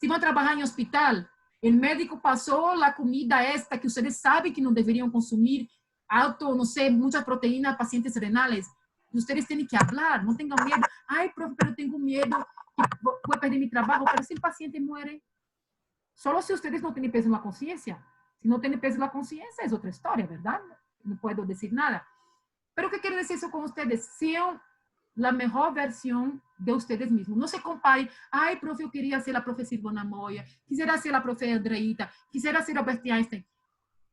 Si van a trabajar en hospital, el médico pasó la comida esta que ustedes saben que no deberían consumir, alto, no sé, muchas proteínas a pacientes renales. Y ustedes tienen que hablar, no tengan miedo. Ay, profe, pero tengo miedo que voy a perder mi trabajo. Pero si el paciente muere, solo si ustedes no tienen peso en la conciencia. Si no tienen peso en la conciencia, es otra historia, ¿verdad? No puedo decir nada. Pero ¿qué quiero decir eso con ustedes? Sean la mejor versión de ustedes mismos. No se comparen. Ay, profe, yo quería ser la profe Silvana Moya. Quisiera ser la profe Andreita. Quisiera ser Albert Einstein.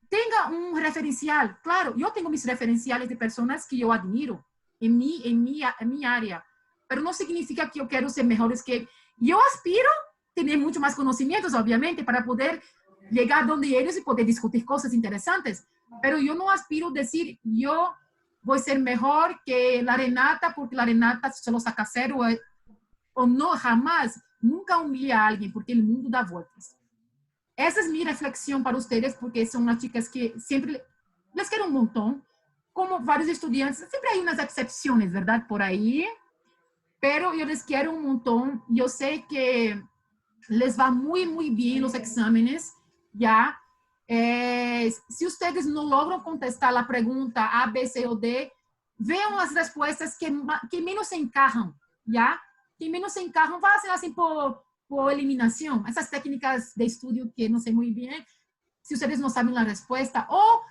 Tenga un referencial. Claro, yo tengo mis referenciales de personas que yo admiro en mi área. Pero no significa que yo quiero ser mejores que... Yo aspiro tener mucho más conocimientos, obviamente, para poder llegar donde ellos y poder discutir cosas interesantes. Pero yo no aspiro a decir, yo voy a ser mejor que la Renata, porque la Renata solo saca 0, o no, jamás. Nunca humilla a alguien, porque el mundo da vueltas. Esa es mi reflexión para ustedes, porque son unas chicas que siempre les quiero un montón, como varios estudiantes. Siempre hay unas excepciones, ¿verdad? Por ahí. Pero yo les quiero un montón. Yo sé que les va muy, muy bien los exámenes, ¿ya? Si ustedes no logran contestar la pregunta A, B, C o D, vean las respuestas que menos se encajan, ¿ya? Que menos se encajan, va a ser así por eliminación. Esas técnicas de estudio que no sé muy bien, si ustedes no saben la respuesta. O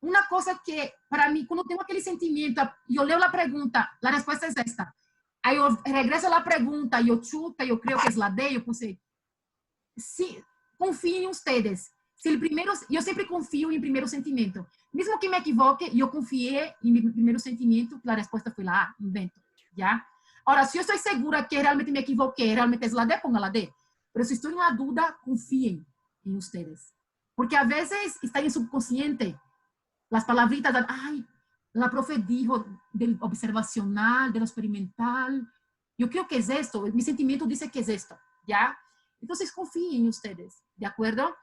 una cosa que, para mí, cuando tengo aquel sentimiento, yo leo la pregunta, la respuesta es esta. Aí eu regresso à pergunta, eu chuto, eu creio que é la D, eu puse. Sí, confíen en ustedes. Si el primero, yo siempre confío en el primer sentimiento. Mismo que me equivoque, yo confié en mi primer sentimiento, la respuesta fue la A, invento, ¿ya? Ahora, si yo estoy segura que realmente me equivoqué, realmente es la D, ponga la D. Pero si estoy en la duda, confíen en ustedes. Porque a veces está en el subconsciente. Las palabritas, ay, la profe dijo del observacional, de lo experimental. Yo creo que es esto. Mi sentimiento dice que es esto, ¿ya? Entonces confíen en ustedes, ¿de acuerdo?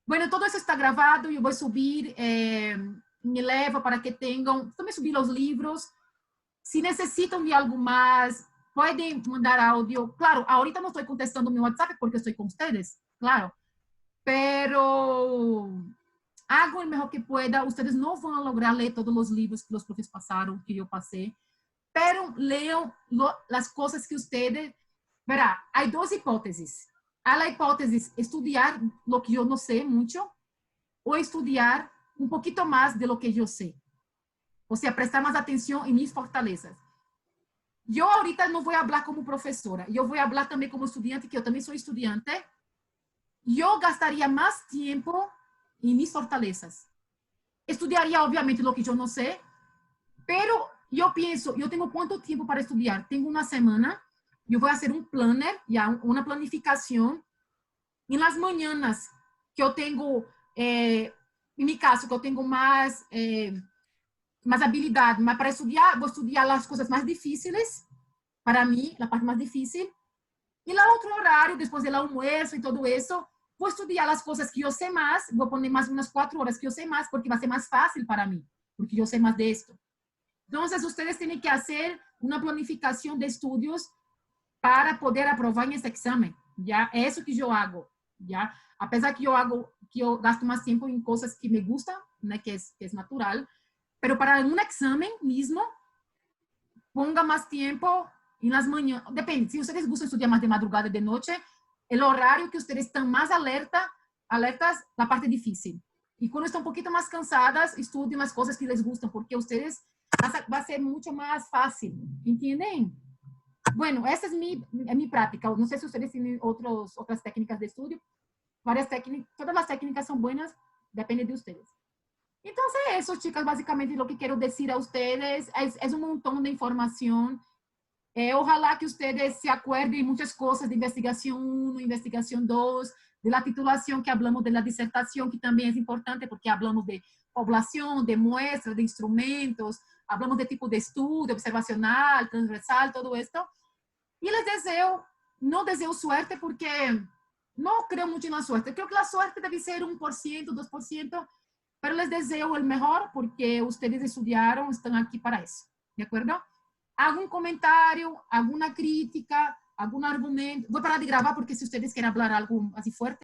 Bueno, todo eso está grabado. Yo voy a subir em Eleva para que tenham, também subir os livros. Se necessitam de algo mais, podem mandar áudio. Claro, ahorita não estou contestando meu WhatsApp porque estou com vocês, claro. Pero hago o melhor que pueda. Ustedes não vão lograr ler todos os livros que os profes passaram, que eu passei. Pero leam as coisas que ustedes... Verá, há duas hipóteses. Há a hipótese estudar lo que eu não sei muito ou estudar um pouquinho mais de lo que eu sei. Ou seja, prestar mais atenção em minhas fortalezas. Eu ahorita não vou falar como professora. Eu vou falar também como estudante, que eu também sou estudante. Eu gastaria mais tempo em minhas fortalezas. Estudaria, obviamente, lo que eu não sei, pero eu penso, eu tenho quanto tempo para estudar? Tenho uma semana. Eu vou fazer um planner, uma planificação. Em las manhãs, que eu tenho, em meu caso, que eu tenho mais habilidade, mas para estudar, vou estudar as coisas mais difíceis, para mim, a parte mais difícil. E lá outro horário, depois do almoço e tudo isso, vou estudar as coisas que eu sei mais, vou pôr mais umas 4 horas que eu sei mais, porque vai ser mais fácil para mim, porque eu sei mais disso. Então, vocês têm que fazer uma planificação de estudos para poder aprovar nesse exame. Já é isso que eu hago. Já, apesar que eu gasto mais tempo em coisas que me gustam, né, que é natural, pero para um exame mesmo, ponga mais tempo em las manhãs. Depende, se vocês gostam de estudar mais de madrugada e de noite, o horário que vocês estão mais alertas na parte difícil. E quando estão um pouquinho mais cansadas, estudem as coisas que les gustam, porque vocês vai ser muito mais fácil, entendem? Bueno, essa é minha prática. Não sei se vocês têm outras técnicas de estudo. Várias técnicas, todas as técnicas são boas, depende de vocês. Então, é isso, chicas, basicamente, o que quero dizer a vocês. É um montão de informação. Ojalá que vocês se acuerden de muitas coisas de investigação 1, investigação 2, de la titulação que hablamos de la dissertação, que também é importante, porque hablamos de poblação, de muestras, de instrumentos, hablamos de tipo de estudo, observacional, transversal, todo esto. E les deseo, não deseo suerte, porque não creio muito na suerte. Creo que a suerte deve ser 1%, 2%, pero les deseo o melhor, porque vocês estudaram, estão aqui para isso. De acordo? Algum comentário, alguma crítica, algum argumento. Vou parar de gravar, porque se vocês querem falar algo assim forte,